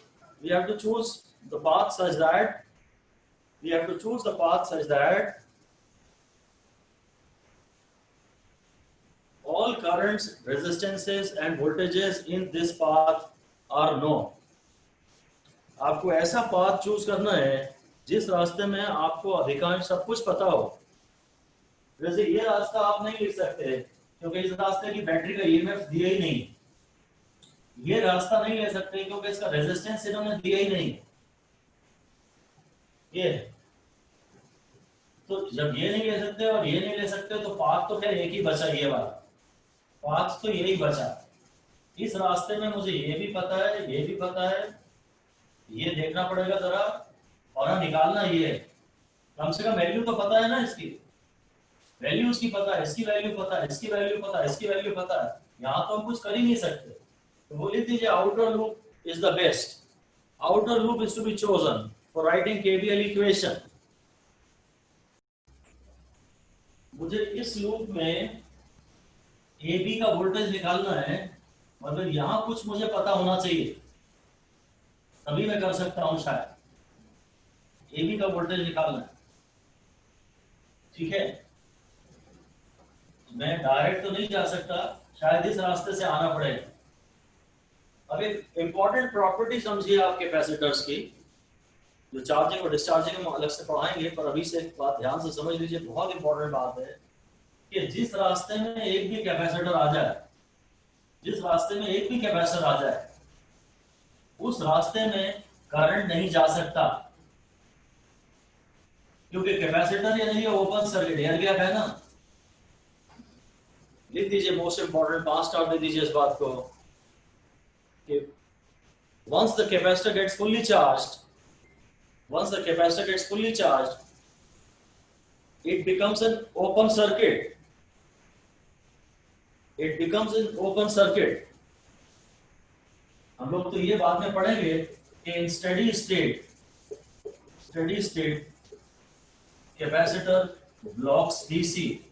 we have to choose the path such that all currents, resistances and voltages in this path are known। आपको ऐसा पाथ चूज करना है जिस रास्ते में आपको अधिकांश सब कुछ पता हो। जैसे ये रास्ता आप नहीं लिख सकते क्योंकि इस रास्ते की बैटरी का EMF दिया ही नहीं, ये रास्ता नहीं ले सकते क्योंकि इसका रेजिस्टेंस इन्होंने दिया ही नहीं। ये तो जब ये नहीं ले सकते और ये नहीं ले सकते तो पाथ तो फिर एक ही बचा, ये वाला पाथ तो यही बचा। इस रास्ते में मुझे ये भी पता है, ये भी पता है, ये देखना पड़ेगा जरा, और हाँ निकालना ये है, कम से कम वैल्यू तो पता है ना, इसकी वैल्यू उसकी पता है, इसकी वैल्यू पता है, इसकी वैल्यू पता है, इसकी वैल्यू पता है। यहाँ तो हम कुछ कर ही नहीं सकते, तो बोल दीजिए outer loop is the best. Outer loop is to be chosen for writing KVL equation. मुझे इस लूप में AB का वोल्टेज निकालना है, मतलब यहाँ कुछ मुझे पता होना चाहिए, तभी मैं कर सकता हूं शायद। AB का वोल्टेज निकालना है, ठीक है। मैं डायरेक्ट तो नहीं जा सकता, शायद इस रास्ते से आना पड़ेगा। अब एक इंपॉर्टेंट प्रॉपर्टी समझिए आप कैपेसिटर्स की, जो चार्जिंग और डिस्चार्जिंग हम अलग से पढ़ाएंगे, पर अभी से एक बात ध्यान से समझ लीजिए, बहुत इंपॉर्टेंट बात है कि जिस रास्ते में एक भी कैपेसिटर आ जाए, जिस रास्ते में एक भी कैपेसिटर आ जाए, उस रास्ते में करंट नहीं जा सकता, क्योंकि कैपेसिटर यानी ओपन सर्किट एयर गैप है ना। लिख दीजिए मोस्ट इंपॉर्टेंट, 5 स्टार दे दीजिए इस बात को कि once the capacitor gets fully charged, once the capacitor gets fully charged, it becomes an open circuit. It becomes an open circuit. हम लोग तो ये बाद में पढ़ेंगे कि in steady state capacitor blocks DC.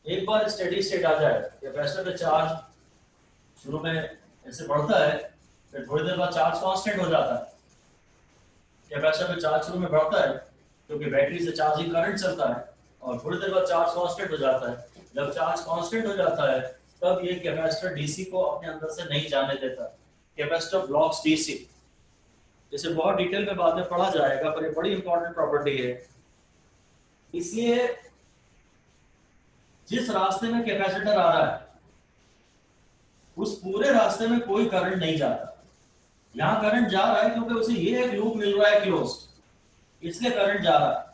एक बार स्टेडी स्टेट आ जाए, कैपेसिटर का चार्ज शुरू में ऐसे बढ़ता है, फिर थोड़ी देर बाद चार्ज कांस्टेंट हो जाता है। कैपेसिटर में चार्ज शुरू में बढ़ता है क्योंकि बैटरी से चार्जिंग करंट चलता है, और थोड़ी देर बाद चार्ज कांस्टेंट हो जाता है। जब चार्ज कांस्टेंट हो जाता है तब ये कैपेसिटर डीसी को अपने अंदर से नहीं जाने देता, कैपेसिटर ब्लॉक्स डीसी। इसे बहुत डिटेल में बाद में पढ़ा जाएगा, पर ये बड़ी इंपॉर्टेंट प्रॉपर्टी है। इसलिए जिस रास्ते में कैपेसिटर आ रहा है उस पूरे रास्ते में कोई करंट नहीं जाता। यहां करंट जा रहा है क्योंकि उसे ये एक लूप मिल रहा है क्लोज्ड, इसलिए करंट जा रहा है।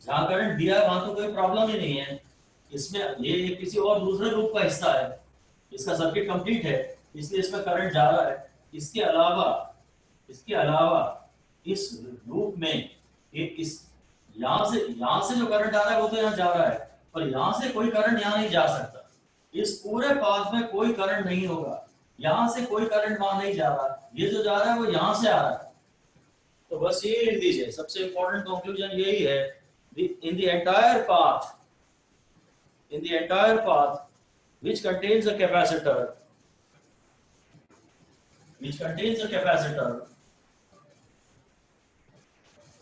जहां करंट दिया है वहां तो कोई प्रॉब्लम ही नहीं है, इसमें ये किसी और दूसरे लूप का हिस्सा है, इसका सर्किट कंप्लीट है, इसलिए इसमें करंट जा रहा है। इसके अलावा इस लूप में इस यहां से जो करंट आ रहा है वो तो यहां जा रहा है, पर यहां से कोई करंट यहां नहीं जा सकता। इस पूरे पाथ में कोई करंट नहीं होगा, यहां से कोई करंट वहां नहीं जा रहा, ये जो जा रहा है वो यहां से आ रहा है। तो बस ये लिख दीजिए, सबसे इंपॉर्टेंट कंक्लूजन यही है, in the entire path which contains a capacitor,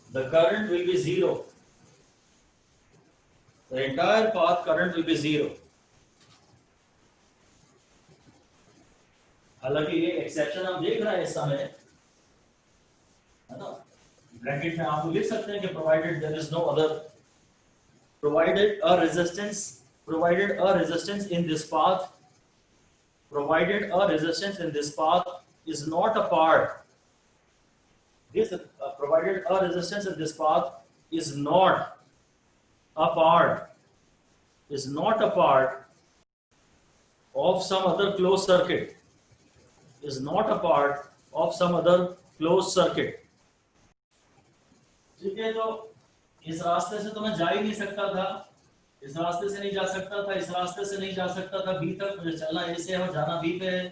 the current will be zero. The entire path current will be zero. हालांकि ये एक्सेप्शन हम देख रहे हैं इस समय, है ना। ब्रैकेट में आप लिख सकते हैं कि provided there is no other, provided a resistance in this path, provided a resistance in this path is not a part, this provided a resistance in this path is not a part of some other closed circuit, is not a part of some other closed circuit। ठीक है, तो इस रास्ते से तो मैं जा ही नहीं सकता था, इस रास्ते से नहीं जा सकता था, इस रास्ते से नहीं जा सकता था, बी तक मुझे चलना ए से है और जाना बी पे है,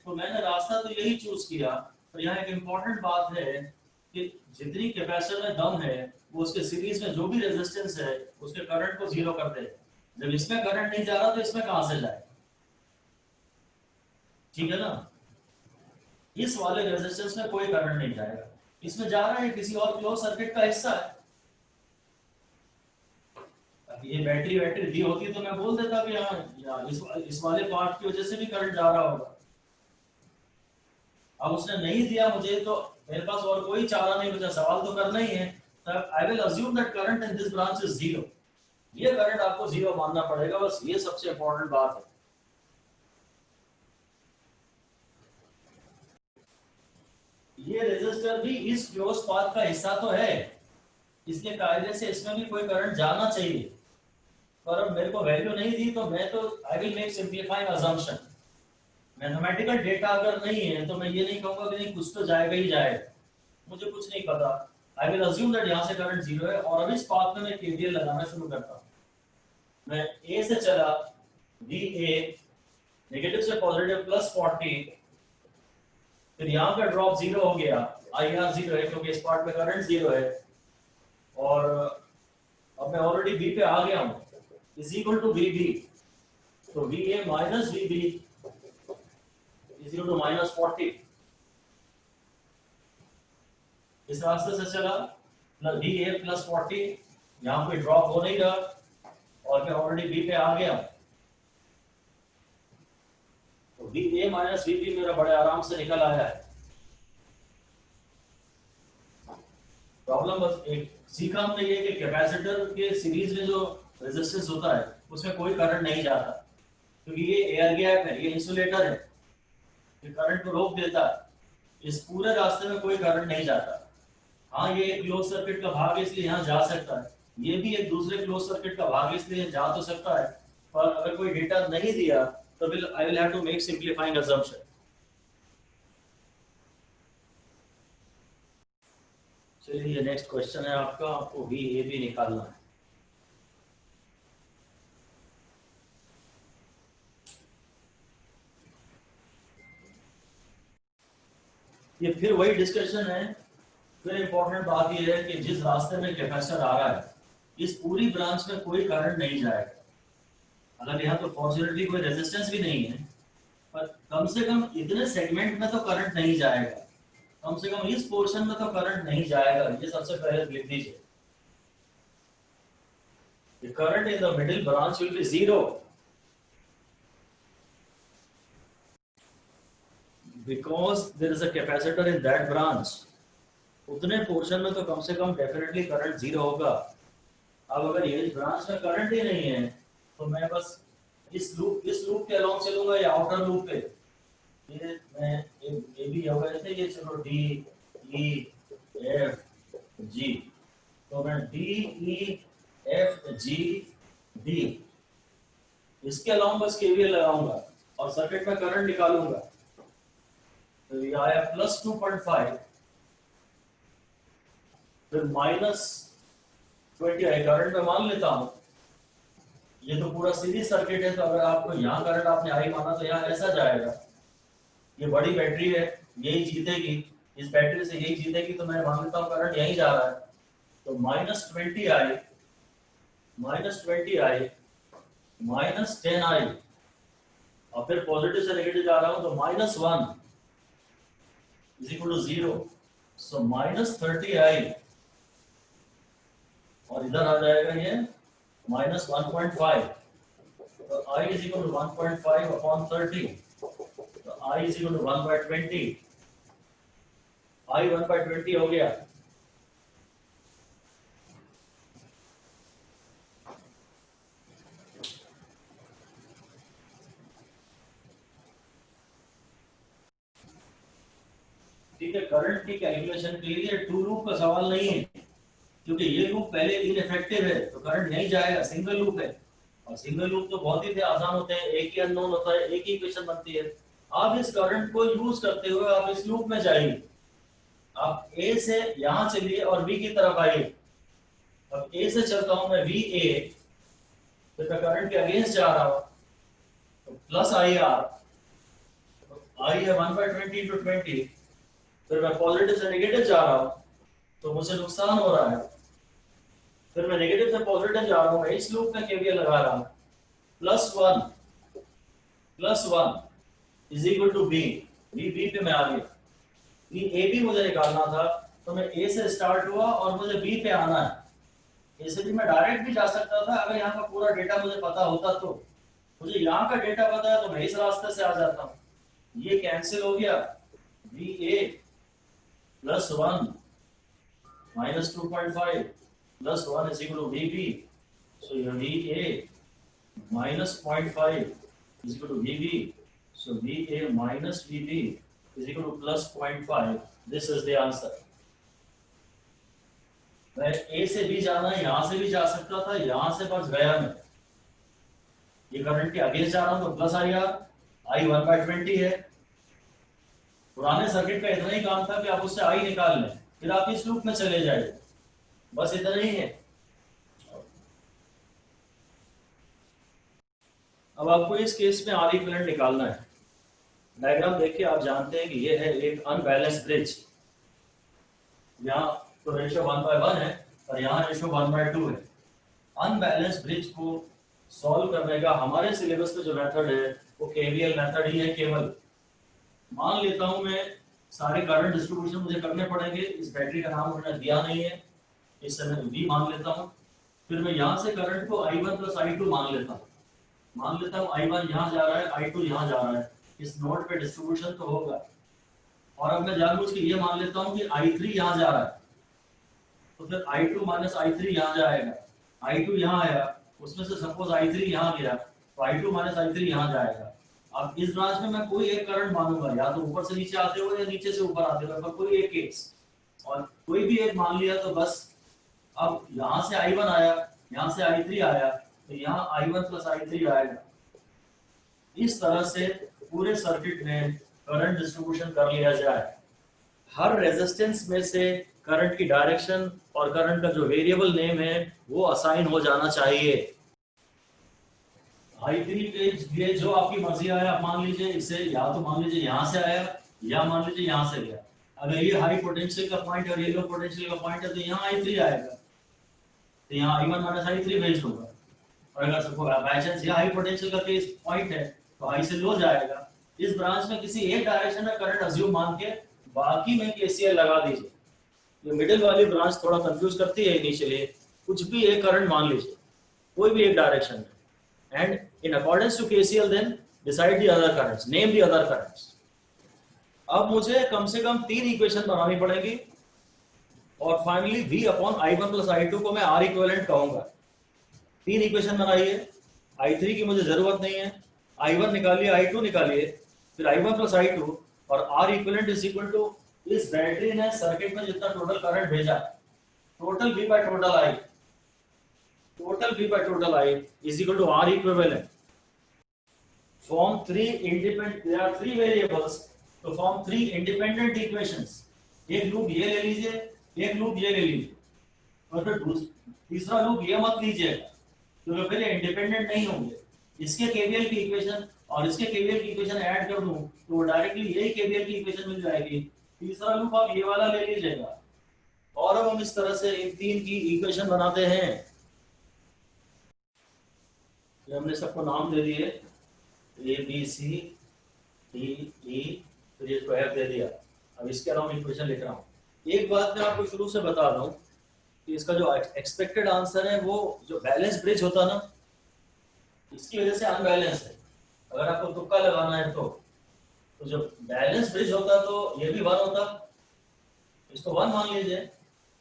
तो मैंने रास्ता तो यही चूज किया। पर यहाँ एक इम्पोर्टेंट बात है कि जितनी कैपेसिटर में दम है वो उसके सीरीज में जो भी रेजिस्टेंस है उसके करंट को जीरो कर दे। जब इसमें करंट नहीं जा रहा तो इसमें कहां से जाए, ठीक है ना। इस वाले रेजिस्टेंस में कोई करंट नहीं जाएगा, इसमें जा रहा है किसी और क्लोज सर्किट का हिस्सा है। ये बैटरी दी होती तो मैं बोल देता कि हाँ इस वाले पार्ट की वजह से भी करंट जा रहा होगा। अब उसने नहीं दिया मुझे, तो मेरे पास और कोई चारा नहीं बचा, सवाल तो करना ही है। तब I will assume that current in this branch is zero. ये करंट आपको जीरो मानना पड़ेगा, बस ये सबसे इंपॉर्टेंट बात है। ये रेजिस्टर भी इस क्लोज पाथ का हिस्सा तो है, इसलिए कायदे से इसमें भी कोई करंट जाना चाहिए, पर अब मेरे को वैल्यू नहीं दी तो मैं तो I will make simplifying assumption. Mathematical data अगर नहीं है तो मैं ये नहीं कहूंगा कि नहीं कुछ तो जाएगा ही जाएगा, मुझे कुछ नहीं पता। आई विल अज्यूम दैट यहाँ से करंट जीरो है, और अब इस पाथ में मैं केवीएल लगाना शुरू करता हूँ। मैं ए से चला, वी ए नेगेटिव से पॉजिटिव प्लस 40, फिर यहाँ का ड्रॉप जीरो हो गया, आई आर जीरो है क्योंकि इस पार्ट में करंट जीरो है, और अब मैं ऑलरेडी बी पे आ गया हूँ, is equal to V B, तो V A minus V B is equal to minus 40। इस रास्ते से चला, वी ए प्लस 40, यहाँ पे ड्रॉप हो नहीं रहा, और मैं ऑलरेडी बी पे आ गया, V A minus V B मेरा बड़े आराम से निकल आया है। प्रॉब्लम बस एक सीखा हमने ये कि कैपेसिटर के सीरीज में जो रेजिस्टेंस होता है उसमें कोई करंट नहीं जाता, क्योंकि ये एयर गैप है, ये इंसुलेटर है, ये करंट को रोक देता है। इस पूरे रास्ते में कोई करंट नहीं जाता। हाँ, ये एक क्लोज सर्किट का भाग है इसलिए यहाँ जा सकता है, ये भी एक दूसरे क्लोज सर्किट का भाग है इसलिए जा तो सकता है, पर अगर कोई डेटा नहीं दिया तो फिर I will have to make simplifying assumption. चलिए ये नेक्स्ट क्वेश्चन है आपका, आपको वी ए भी निकालना है। ये फिर वही डिस्कशन है। फिर इंपॉर्टेंट बात ये है कि जिस रास्ते में कैपेसिटर आ रहा है इस पूरी ब्रांच में कोई करंट नहीं जाएगा। अगर यहाँ तो फॉर्चुनेटली कोई रेजिस्टेंस भी नहीं है, पर कम से कम इतने सेगमेंट में तो करंट नहीं जाएगा, कम से कम इस पोर्शन में तो करंट नहीं जाएगा। ये सबसे पहले लिख दीजिए। The current in the middle branch will be zero because there is a capacitor in that branch. उतने पोर्शन में तो कम से कम डेफिनेटली करंट जीरो होगा। अब अगर ये ब्रांच में करंट ही नहीं है तो मैं बस इस लूप के अलोंग चलूंगा या आउटर लूप पे। ये मैं ए बी होगा जैसे ये, चलो डी ई एफ जी, तो मैं D E F G D इसके अलावा बस केवीएल लगाऊंगा और सर्किट में करंट निकालूंगा। तो ये आया +2.5, फिर -20 है। करंट में मान लेता हूं ये तो पूरा सीरीज सर्किट है, तो अगर आपको यहाँ करंट आपने आई माना तो यहाँ ऐसा जाएगा। ये बड़ी बैटरी है, यही जीतेगी, इस बैटरी से यही जीतेगी, तो मैं मान लेता हूँ करंट यहीं जा रहा है। तो -20 आई, -20 आई, -10 आई, और फिर पॉजिटिव से नेगेटिव जा रहा हूं तो -1 is equal to 0। So -30 I और इधर आ जाएगा ये -1.5, तो I is equal to 1.5 upon 30, तो I is equal to 1/20। I 1/20 हो गया। ठीक है, करंट की कैलकुलेशन के लिए टू लूप का सवाल नहीं है, क्योंकि ये लूप पहले इनइफेक्टिव है तो करंट नहीं जाएगा। सिंगल लूप है, और सिंगल लूप तो बहुत ही आसान होते हैं, एक ही अननोन होता है, एक ही इक्वेशन बनती है। आप इस करंट को यूज करते हुए आप इस लूप में जाइए। आप ए से यहां चलिए और बी की तरफ आइए। अब ए से चलता हूं मैं वी ए, तो मैं करंट के अगेंस्ट जा रहा हूं, तो प्लस आई आर, तो आई है 1/20 × 20, फिर मैं पॉजिटिव से नेगेटिव जा रहा हूं तो मुझे नुकसान हो रहा है। फिर मैं नेगेटिव से पॉजिटिव जा रहा हूं, मैं इस लूप में केवीएल लगा रहा हूं। +1 is equal to B, B पे मैं आ गया। बी ए भी मुझे निकालना था, तो मैं ए से स्टार्ट हुआ और मुझे बी पे आना है। ए से भी मैं डायरेक्ट भी जा सकता था, अगर यहाँ का पूरा डेटा मुझे पता होता तो। मुझे यहाँ का डेटा पता है तो मैं इस रास्ते से आ जाता हूँ, ये कैंसिल हो गया। B A +1 -2.5 +1 is equal to VB. So your VA -0.5 is equal to VB. So VA minus VB is equal to +0.5. This is the answer. मैं A से B जाना है, यहाँ से भी जा सकता था, यहाँ से बच गया मैं। ये करंट के अगेंस्ट जा रहा हूँ तो प्लस आई आर, I 1/20 है। पुराने सर्किट का इतना ही काम था कि आप उससे I निकाल लें, फिर आप इस लूप में चले जाइए, बस इतना ही है। अब आपको इस केस में आर इक्विवेलेंट निकालना है। डायग्राम देखिए, आप जानते हैं कि ये है एक अनबैलेंस्ड ब्रिज। यहाँ तो रेशियो 1/1 है और यहाँ रेशियो 1/2 है। अनबैलेंस्ड ब्रिज को सॉल्व करने का हमारे सिलेबस में जो मेथड है वो केवीएल मेथड ही है केवल। मान लेता हूं मैं सारे करंट डिस्ट्रीब्यूशन मुझे करने पड़ेंगे। इस बैटरी का नाम उन्होंने दिया नहीं है, इस समय V मान लेता हूं। फिर मैं यहाँ से करंट को I1 + I2 मान लेता हूँ। I1 यहाँ जा रहा है, I2 यहाँ जा रहा है, इस नोड पे डिस्ट्रीब्यूशन तो होगा। और अब मैं जानबूझ के ये मान लेता हूँ कि I3 यहाँ जा रहा है, तो फिर I2 माइनस I3 यहाँ जाएगा, I2 यहाँ आया, उसमें से सपोज I3 यहाँ गया, तो I2 माइनस I3 यहाँ जाएगा। अब इस ब्रांच में मैं कोई एक करंट मानूंगा, या तो ऊपर से नीचे आते हुए या नीचे से ऊपर आते हुए, पर कोई एक केस, और कोई भी एक मान लिया तो बस। अब यहाँ से I1 आया, यहाँ से I3 आया, तो यहाँ I1 प्लस I3 आएगा। इस तरह से पूरे सर्किट में करंट डिस्ट्रीब्यूशन कर लिया जाए। हर रेजिस्टेंस में से करंट की डायरेक्शन और करंट का जो वेरिएबल नेम है वो असाइन हो जाना चाहिए। I3 के लिए जो आपकी मर्जी आया, आप मान लीजिए इसे, या तो मान लीजिए यहाँ से आया, या मान लीजिए यहाँ से गया। अगर ये हाई पोटेंशियल का पॉइंट है और ये लो पोटेंशियल का पॉइंट है, तो यहाँ I3 आएगा, तो यहाँ I1 माइनस I3 भेज दूंगा। और अगर सपोज बाई चांस ये हाई पोटेंशियल का केस पॉइंट है, तो हाई से लो जाएगा। इस ब्रांच में किसी एक डायरेक्शन में करंट अज्यूम मान के बाकी में KCL लगा दीजिए। ये मिडिल वाली ब्रांच थोड़ा कंफ्यूज करती है इनिशियली। कुछ भी एक करंट मान लीजिए, कोई भी एक डायरेक्शन में, and in accordance to KCL then decide the other currents, name the other currents. अब मुझे कम से कम 3 इक्वेशन बनानी पड़ेगी, और finally V upon I1 plus I2 को मैं R इक्विवेलेंट कहूंगा। 3 इक्वेशन बनाइए। I3 की मुझे जरूरत नहीं है, I1 निकालिए, I2 निकालिए, फिर I1 प्लस I2, और R equivalent is equal to इस बैटरी ने सर्किट में जितना टोटल करंट भेजा, total V by total I, total V by total I is equal to R equivalent. Form 3 independent, there are 3 variables, तो form 3 independent equations. एक loop ये ले लीजिए, एक लूप ये ले लीजिए, और फिर तीसरा लूप ये मत लीजिएगा, तो फिर इंडिपेंडेंट नहीं होंगे। इसके केवीएल की इक्वेशन और इसके केवीएल की इक्वेशन ऐड कर दूं तो डायरेक्टली यही केवीएल की इक्वेशन मिल जाएगी। तीसरा लूप आप ये वाला ले लीजिएगा, और अब हम इस तरह से इन 3 की इक्वेशन बनाते हैं। हमने सबको नाम दे दिए, A B C D E, फिर इसको F दे दिया। अब इसके अलावा इक्वेशन लिख रहा हूँ। एक बात मैं आपको शुरू से बता दूं कि इसका जो एक्सपेक्टेड आंसर है वो जो बैलेंस ब्रिज होता ना, इसकी वजह से अनबैलेंस है। अगर आपको तुक्का लगाना है तो जब बैलेंस ब्रिज होता तो ये भी 1 होता, इसको 1 मान लीजिए,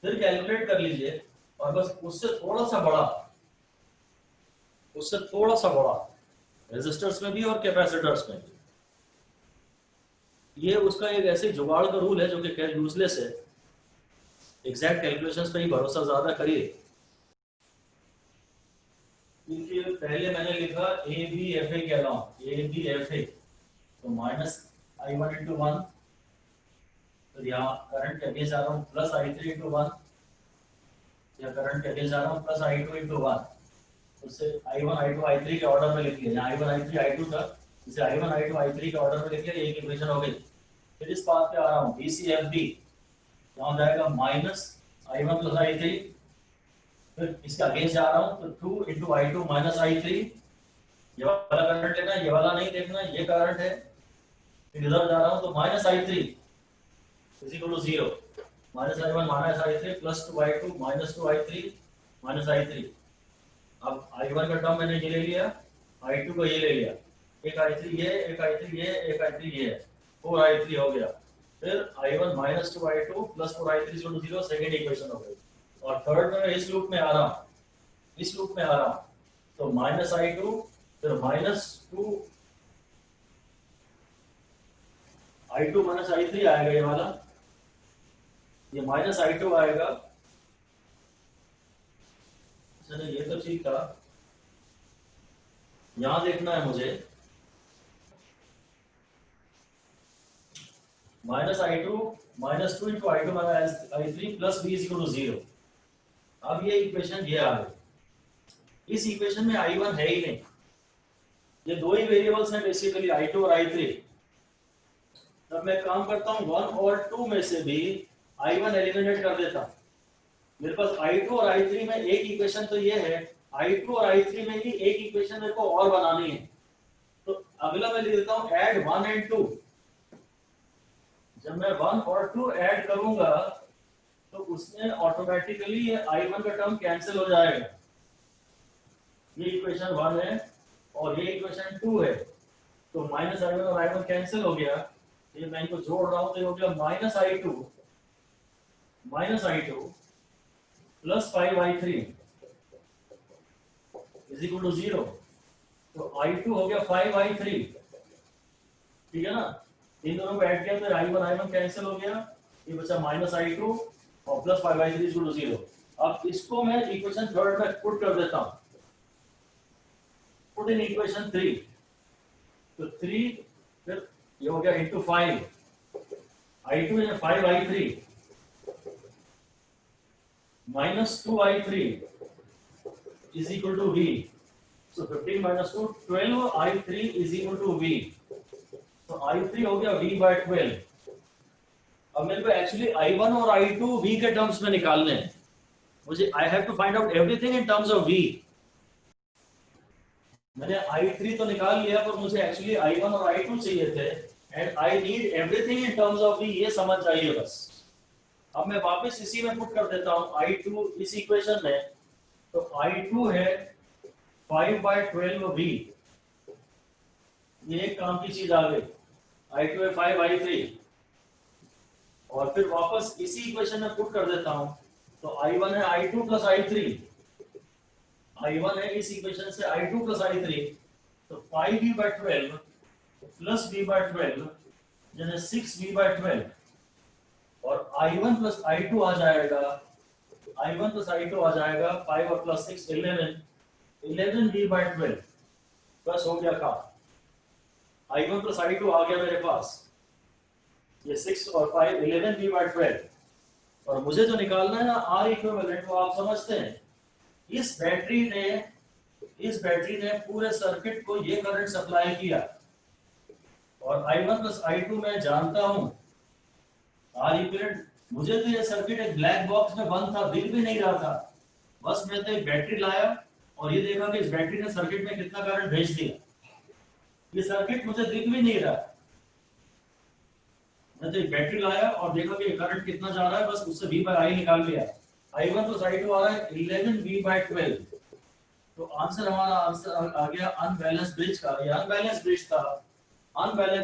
फिर कैलकुलेट कर लीजिए, और बस उससे थोड़ा सा बड़ा रेजिस्टर्स में भी और कैपेसिटर्स में भी। ये उसका एक ऐसे जुगाड़ का रूल है जो कि खैर यूजलेस है। एग्जैक्ट कैलकुलेशंस पे ही भरोसा ज्यादा करिए। पहले मैंने लिखा ABFA के अलावा ABFA, तो माइनस I1 इंटू 1, तो यहाँ करंट के अगेंस्ट जा रहा हूँ प्लस I3 इंटू 1, या करंट के अगेंस्ट जा रहा हूँ प्लस I2 इंटू 1। उससे I1 I2 I3 के ऑर्डर में लिख लिया, यहाँ I1 I3 I2 था, इसे I1 I2 I3 के ऑर्डर में लिख लिया, एक इक्वेशन हो गई। फिर इस बात पे आ रहा हूँ BCFD, यहाँ जाएगा माइनस I1 प्लस I3, फिर इसके अगेंस्ट जा रहा हूँ तो 2 इंटू I2 माइनस I3, ये वाला करंट लेना, ये वाला नहीं देखना, ये करंट है। फिर इधर जा रहा हूँ तो minus I3 is equal to 0, minus I1 minus I3 plus 2I2 minus 2I3 minus I3। अब I1 का टर्म मैंने ये ले लिया, I2 का ये ले लिया, एक I3 ये, एक I3 ये, एक I3 ये, 4I3 हो गया। फिर I1 minus 2I2 plus 4I3 is equal to 0, second equation हो गई। और थर्ड में इस लूप में आ रहा हूँ, तो माइनस I2, फिर माइनस 2 I2 माइनस I3 आएगा, ये वाला, ये माइनस I2 आएगा। चलिए ये तो ठीक था, यहां देखना है मुझे minus I2 minus 2 into I2 minus I3 plus B is equal to 0। अब ये इक्वेशन ये आ गई। इस इक्वेशन में I1 है ही नहीं, ये दो ही वेरिएबल्स हैं बेसिकली, I2 और I3। तब मैं काम करता हूँ 1 और 2 में से भी I1 एलिमिनेट कर देता हूँ। मेरे पास I2 और I3 में एक इक्वेशन तो ये है, I2 और I3 में ही एक इक्वेशन मेरे को और बनानी है। तो अगला मैं लिख देता हूँ ऐड 1 एंड 2। जब मैं 1 और 2 ऐड करूंगा तो उसमें ऑटोमेटिकली ये I1 का टर्म कैंसिल हो जाएगा। ये इक्वेशन 1 है और ये इक्वेशन 2 है, तो माइनस आई वन और आई वन कैंसिल हो गया, ये मैं इनको जोड़ रहा हूं तो ये हो गया minus I two plus 5i3 is equal to 0। तो i2 हो गया 5i3, ठीक है ना। इन दोनों को ऐड किया तो i1 कैंसिल हो गया, ये बचा माइनस i2 और plus 5i3 is equal to 0। अब इसको मैं इक्वेशन थर्ड में पुट कर देता हूं, पुट इन इक्वेशन 3। तो 3 फिर ये हो गया into 5, i2 is 5i3 minus 2i3 is equal to v. So 15 minus 2, 12i3 is equal to v. So i3 हो गया v by 12। अब मेरे को एक्चुअली i1 और i2 v के टर्म्स में निकालने हैं। मुझे I have to find out everything in terms of v। मैंने i3 तो निकाल लिया, पर मुझे एक्चुअली i1 और i2 चाहिए थे, and I need everything in terms of v। ये समझ जाइए बस। अब मैं वापस इसी में पुट कर देता हूं i2 इस इक्वेशन में। तो i2 है 5/12v, ये एक काम की चीज आ गई। i2 है 5i3, और फिर वापस इसी इक्वेशन में पुट कर देता हूं। तो i1 है i2 प्लस i3, i1 है इस इक्वेशन से i2 प्लस i3, तो 5v/12 प्लस v/12 यानी 6v/12, और i1 प्लस i2 आ जाएगा, i1 प्लस i2 आ जाएगा 5 और प्लस 6 11v/12 बस हो गया काम। i1 प्लस i2 आ गया मेरे पास, ये 6 और 5 11v/12। और मुझे जो निकालना है ना R इक्विवेलेंट, वो आप समझते हैं, इस बैटरी ने पूरे सर्किट को ये करंट सप्लाई किया, और i1 प्लस i2 मैं जानता हूं R इक्विवेलेंट। मुझे तो ये सर्किट एक ब्लैक बॉक्स में बंद था, दिख भी नहीं रहा था। बस मैं तो एक बैटरी लाया और ये देखा कि इस बैटरी ने सर्किट में कितना करंट भेज दिया। ये सर्किट मुझे दिख भी नहीं रहा, मैं तो एक बैटरी लाया और देखा कि करंट कितना जा रहा है, बस उससे v बाय i निकाल लिया। i1 प्लस i2 आ रहा है 11v/12। तो आंसर हमारा आ गया अनबैलेंस ब्रिज का। ये अनबैलेंस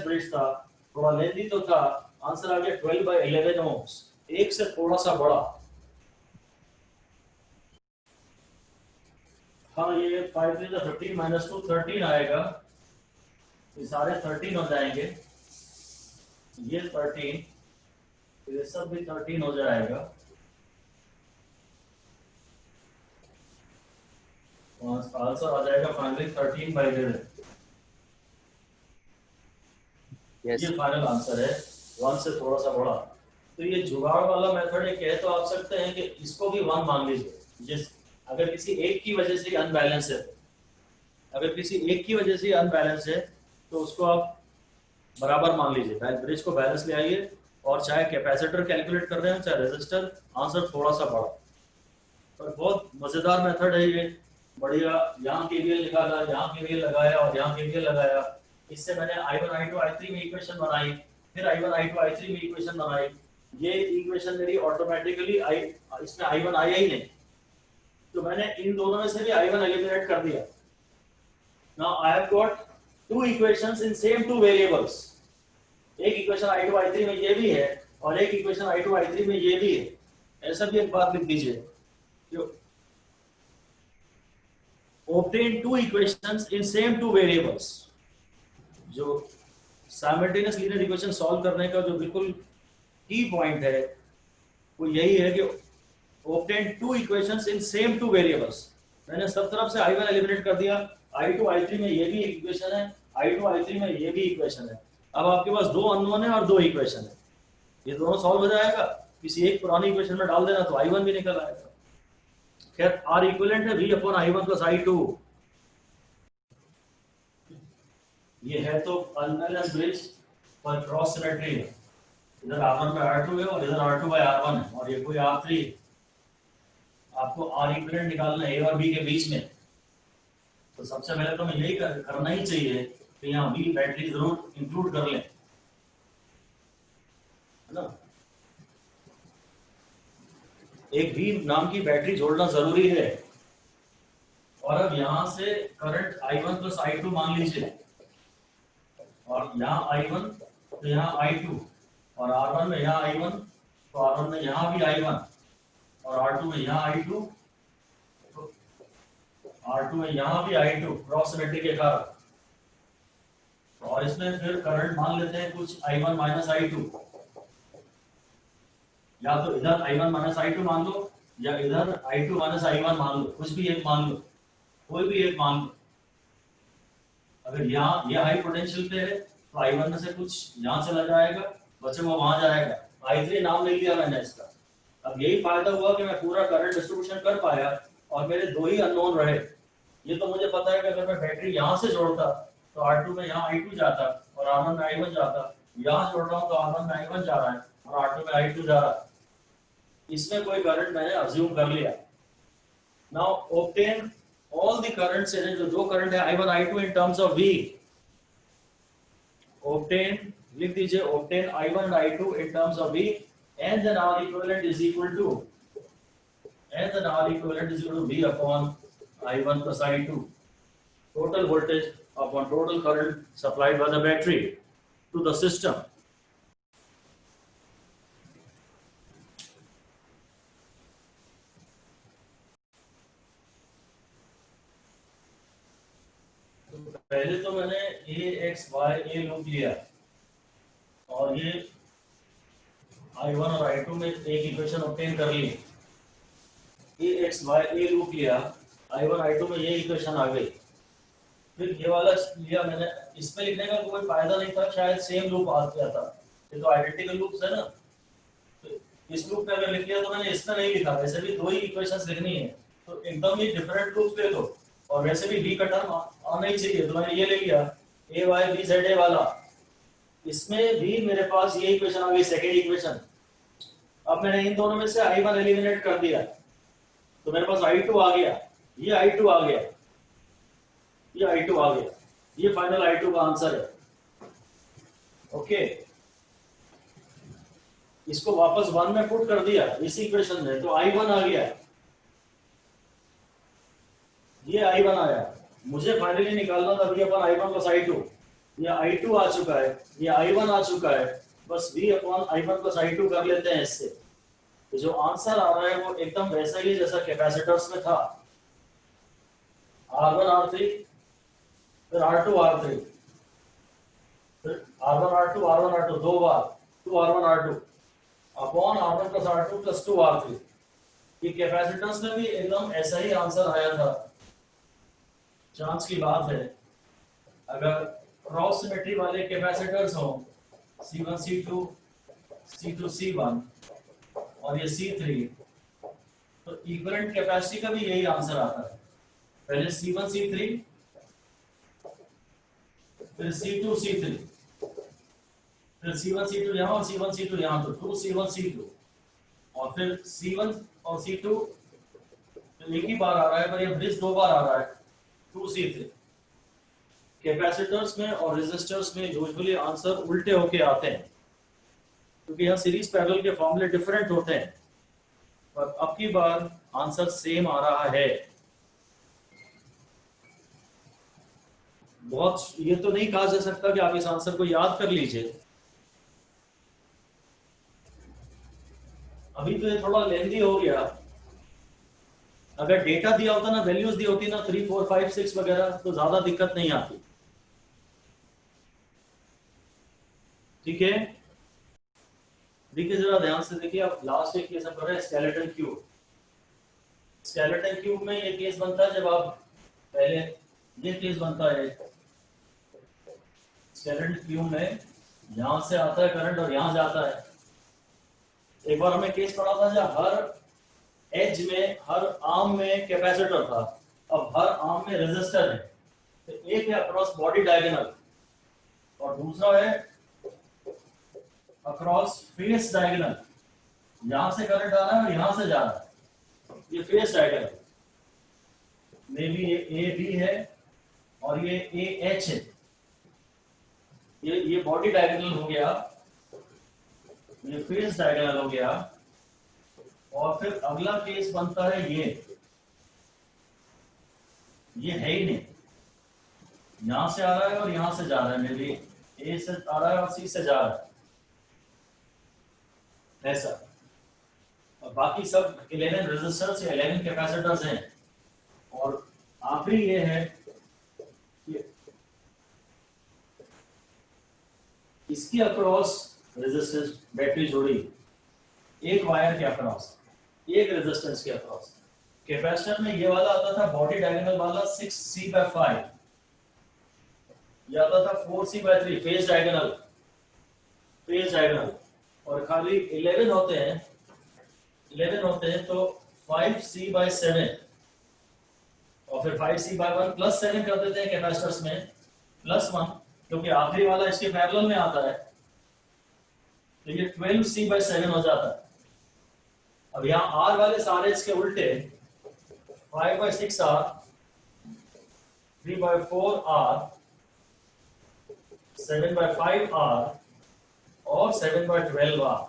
ब्रिज था, थोड़ा लेंदी तो था। आंसर आ गया 12/11 ohms, एक से थोड़ा सा बड़ा। हाँ, ये 5 3 15 minus 2 13 आएगा, ये सारे 13 हो जाएंगे, ये 13, ये सब भी 13 हो जाएगा। आंसर आ जाएगा फाइनली 13/11। ये फाइनल आंसर है, 1 से थोड़ा सा बड़ा। तो ये जुगाड़ वाला मेथड है, कह तो आप सकते हैं कि इसको भी 1 मान लीजिए। जिस अगर किसी एक की वजह से अनबैलेंस है, तो उसको आप बराबर मान लीजिए, ब्रिज को बैलेंस ले आइए, और चाहे कैपेसिटर कैलकुलेट कर रहे हैं चाहे रेजिस्टर, आंसर थोड़ा सा बड़ा। पर बहुत मजेदार मेथड है ये, बढ़िया। यहाँ केवीएल निकाला, यहाँ केवीएल लगाया और यहाँ केवीएल लगाया। इससे मैंने i1 i2 i3 में इक्वेशन बनाई, फिर i1 i2 i3 में इक्वेशन बनाई। ये इक्वेशन मेरी ऑटोमेटिकली इसमें i1 आया ही नहीं, तो मैंने इन दोनों में से भी i1 एलिमिनेट कर दिया। Now I have got two equations in same two variables। एक इक्वेशन i2 i3 में ये भी है और एक इक्वेशन i2 i3 में ये भी है। ऐसा भी एक बात लिख दीजिए, obtain two equations in same two variables। जो simultaneous linear equation सॉल्व करने का जो बिल्कुल की पॉइंट है वो यही है कि obtain two equations in same two variables। मैंने सब तरफ से i1 एलिमिनेट कर दिया, i2 i3 में ये भी इक्वेशन है, i2 i3 में ये भी इक्वेशन है। अब आपके पास दो अननोन है और दो इक्वेशन है, ये दोनों सॉल्व हो जाएगा। किसी एक पुरानी इक्वेशन में डाल देना तो i1 भी निकल आएगा। खैर R इक्विवेलेंट है v/i1 प्लस i2। ये है तो अनबैलेंस ब्रिज पर क्रॉस सिमेट्री है, इधर R1 by R2 है और इधर R2 by R1 है, और ये कोई R3। आपको R इक्विवेलेंट निकालना है A और B के बीच में, तो सबसे पहले तो मैं यही करना ही चाहिए कि यहाँ V बैटरी जरूर इंक्लूड कर लें, है ना। एक V नाम की बैटरी जोड़ना जरूरी है। और अब यहाँ से करंट i1 प्लस i2 मान लीजिए, और यहाँ I1 तो यहाँ I2, और R1 में यहाँ I1 तो R1 में यहाँ भी I1, और R2 में यहाँ I2 तो R2 में यहाँ भी I2 क्रॉस सिमेट्री के कारण। और इसमें फिर करंट मान लेते हैं कुछ I1 माइनस I2, या तो इधर I1 माइनस I2 मान लो या इधर I2 माइनस I1 मान लो, कुछ भी एक मान लो, कोई भी एक मान लो। अगर यहाँ ये हाई पोटेंशियल पे है तो I1 में से कुछ यहाँ चला जाएगा, बचे वो वहां जाएगा। I3 नाम नहीं लिया मैंने इसका। अब यही फायदा हुआ कि मैं पूरा करंट डिस्ट्रीब्यूशन कर पाया और मेरे दो ही अननोन रहे। ये तो मुझे पता है कि अगर मैं बैटरी यहाँ से जोड़ता तो R2 में यहाँ I2 जाता और R1 में I1 जाता, यहाँ जोड़ रहा हूँ तो R1 में I1 जा रहा है और R2 में I2 जा रहा है। इसमें कोई करंट मैंने अज्यूम कर लिया। Now obtain all the currents in जो करंट है I1 I2 in terms of V। Obtain लिख दीजिए, obtain I1 and I2 in terms of V, and then R equivalent is equal to V upon I1 plus I2, total voltage upon total current supplied by the battery to the system. पहले तो मैंने A loop लिया और ये I1 और I2 में एक equation obtain कर ली। A लूप लिया, I1 I2 में ये इक्वेशन आ गई। फिर ये वाला लिया मैंने, इसमें लिखने का कोई फायदा नहीं था, शायद सेम लूप आ गया था। ये तो आइडेंटिकल लूप्स है ना, तो इस लूप में अगर लिख लिया तो मैंने इसमें नहीं लिखा। वैसे भी दो ही इक्वेशंस लिखनी है तो एकदम ही डिफरेंट लूप ले लो, और वैसे भी V का टर्म आना ही चाहिए तो मैंने ये ले लिया AYBZA वाला। इसमें भी मेरे पास ये इक्वेशन आ गई, सेकेंड इक्वेशन। अब मैंने इन दोनों में से I1 एलिमिनेट कर दिया तो मेरे पास I2 आ गया, ये I2 आ गया, ये I2 आ गया, ये फाइनल I2 का आंसर है। ओके, इसको वापस 1 में पुट कर दिया इस इक्वेशन में तो I1 आ गया, ये I1 आया। मुझे फाइनली निकालना था V upon I1 plus I2। ये I2 आ चुका है, ये I1 आ चुका है, बस V upon I1 plus I2 कर लेते हैं इससे। तो जो आंसर आ रहा है वो एकदम वैसा ही जैसा कैपेसिटर्स में था, R1 R3 फिर R2 R3 फिर R1 R2 दो बार 2R1 R2 upon R1 plus R2 plus 2R3। ये कैपेसिटर्स में भी एकदम ऐसा ही आंसर आया था। चांस की बात है अगर क्रॉस सिमेट्री वाले कैपेसिटर्स हो C1 C2 C2 C1 और ये C3 तो इक्विवेलेंट कैपेसिटी का भी यही आंसर आता है। पहले C1 C3 फिर C2 C3 फिर C1 C2 यहाँ और C1 C2 यहाँ, तो 2 C1 C2 और फिर C1 और C2 तो एक ही बार आ रहा है, पर ये ब्रिज दो बार आ रहा है 2 C3। कैपेसिटर्स में और रेजिस्टर्स में यूजुअली आंसर उल्टे होके आते हैं क्योंकि यहाँ सीरीज पैरेलल के फॉर्मूले डिफरेंट होते हैं, पर अब की बार आंसर सेम आ रहा है। बहुत ये तो नहीं कहा जा सकता कि आप इस आंसर को याद कर लीजिए, अभी तो ये थोड़ा लेंदी हो गया। अगर डेटा दिया होता ना, वैल्यूज दी होती ना 3 4 5 6 वगैरह तो ज्यादा दिक्कत नहीं आती। ठीक है, देखिए जरा ध्यान से देखिए, आप लास्ट एक केस कर रहे हैं स्केलेटन क्यूब। स्केलेटन क्यूब में ये केस बनता है जब आप पहले ये केस बनता है स्केलेटन क्यूब में, यहां से आता है करंट और यहां जाता है। एक बार हमें केस पढ़ा था जब हर एज में हर आर्म में कैपेसिटर था, अब हर आर्म में रेजिस्टर है। तो एक है अक्रॉस बॉडी डायगोनल और दूसरा है अक्रॉस फेस डायगोनल। यहां से करंट आ रहा है और यहां से जा रहा है, ये फेस डायगोनल में भी ये ए बी है और ये ए एच है। ये बॉडी डायगोनल हो गया, ये फेस डायगोनल हो गया। और फिर अगला केस बनता है ये है ही नहीं, यहां से आ रहा है और यहां से जा रहा है, मे बी ए से आ रहा है और सी से जा रहा है ऐसा। और बाकी सब 11 रेजिस्टर्स या 11 कैपेसिटर्स हैं। और आखिरी ये है कि इसकी अक्रॉस रेजिस्टेंस बैटरी जोड़ी एक वायर के अक्रॉस, एक रेजिस्टेंस के अक्रॉस। कैपेसिटर में ये वाला आता था बॉडी डायगोनल वाला 6C/5, ये आता था 4C/3 फेज डायगोनल, और खाली 11 होते हैं तो 5C/7 और फिर 5C/1 प्लस 7 कर देते हैं कैपेसिटर्स में +1, क्योंकि आखिरी वाला इसके पैरेलल में आता है तो ये 12C/7 हो जाता है। अब यहाँ R वाले सारे इसके उल्टे 5/6R, 3/4R, 7/5R और 7/12R।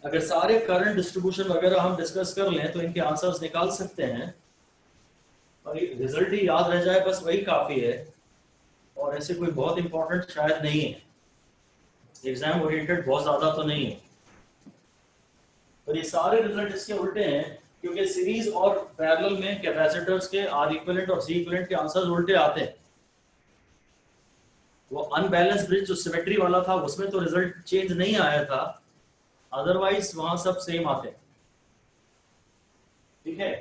अगर सारे करंट डिस्ट्रीब्यूशन वगैरह हम डिस्कस कर लें तो इनके आंसर्स निकाल सकते हैं, और रिजल्ट ही याद रह जाए बस वही काफी है, और ऐसे कोई बहुत इंपॉर्टेंट शायद नहीं है, एग्जाम ओरिएंटेड बहुत ज्यादा तो नहीं है। और ये सारे रिजल्ट इसके उल्टे हैं क्योंकि सीरीज और पैरेलल में कैपेसिटर्स के आर इक्विवेलेंट और सी इक्विवेलेंट के आंसर्स उल्टे आते हैं। वो अनबैलेंस ब्रिज जो सिमेट्री वाला था उसमें तो रिजल्ट चेंज नहीं आया था, अदरवाइज वहां सब सेम आते हैं। ठीक है,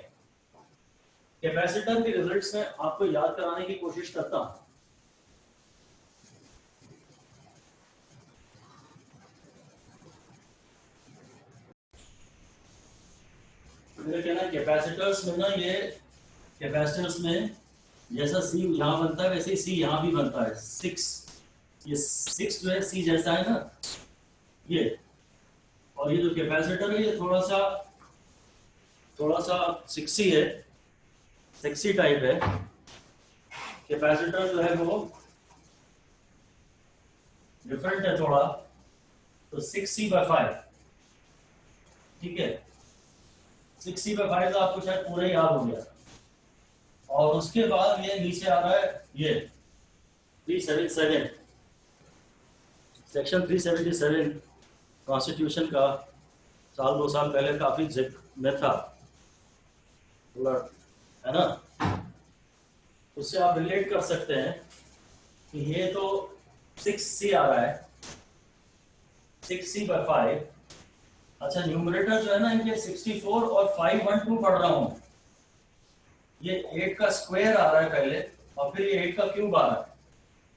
कैपेसिटर के रिजल्ट्स में आपको याद कराने की कोशिश करता हूं। मेरा कहना है कैपेसिटर्स में ना, ये कैपेसिटर्स में जैसा सी यहाँ बनता है वैसे ही सी यहाँ भी बनता है। 6, ये 6 जो है सी जैसा है ना ये, और ये जो कैपेसिटर है ये थोड़ा सा 6C है, 6C टाइप है। कैपेसिटर जो है वो डिफरेंट है थोड़ा, तो 6C/5, ठीक है। 6C/5 तो आपको शायद पूरा याद हो गया। और उसके बाद ये नीचे आ रहा है ये 377, सेक्शन 377 कॉन्स्टिट्यूशन का, 1-2 साल पहले काफी में था, है ना। उससे आप रिलेट कर सकते हैं कि ये तो 6C आ रहा है, 6C/5। अच्छा, न्यूमरेटर जो है ना इनके 64 और 512 पढ़ रहा हूं, ये 8 का स्क्वायर आ रहा है पहले और फिर ये 8 का क्यूब आ रहा है।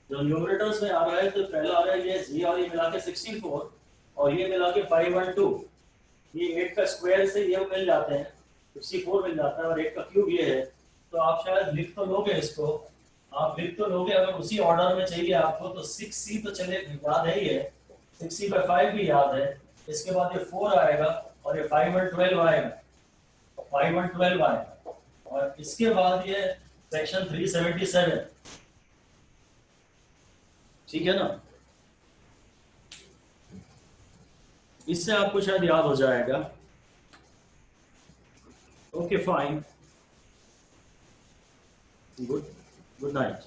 जो न्यूमरेटर्स में आ रहा है तो पहला आ रहा है ये जी, और ये मिला के 64 और ये मिला के 512, ये 8 का स्क्वायर से ये मिल जाते हैं, 64 मिल जाता है और 8 का क्यूब ये है। तो आप शायद लिख तो लोगे इसको, आप लिख तो लोगे, अगर उसी ऑर्डर में चाहिए आपको तो 6C तो चले याद है ही है, 6C/5 भी याद है, इसके बाद ये 4 आएगा और ये 5 और 12 आएगा, 5 और 12 आएगा, और इसके बाद ये सेक्शन 377, ठीक है ना। इससे आपको शायद याद हो जाएगा। Okay fine, good night.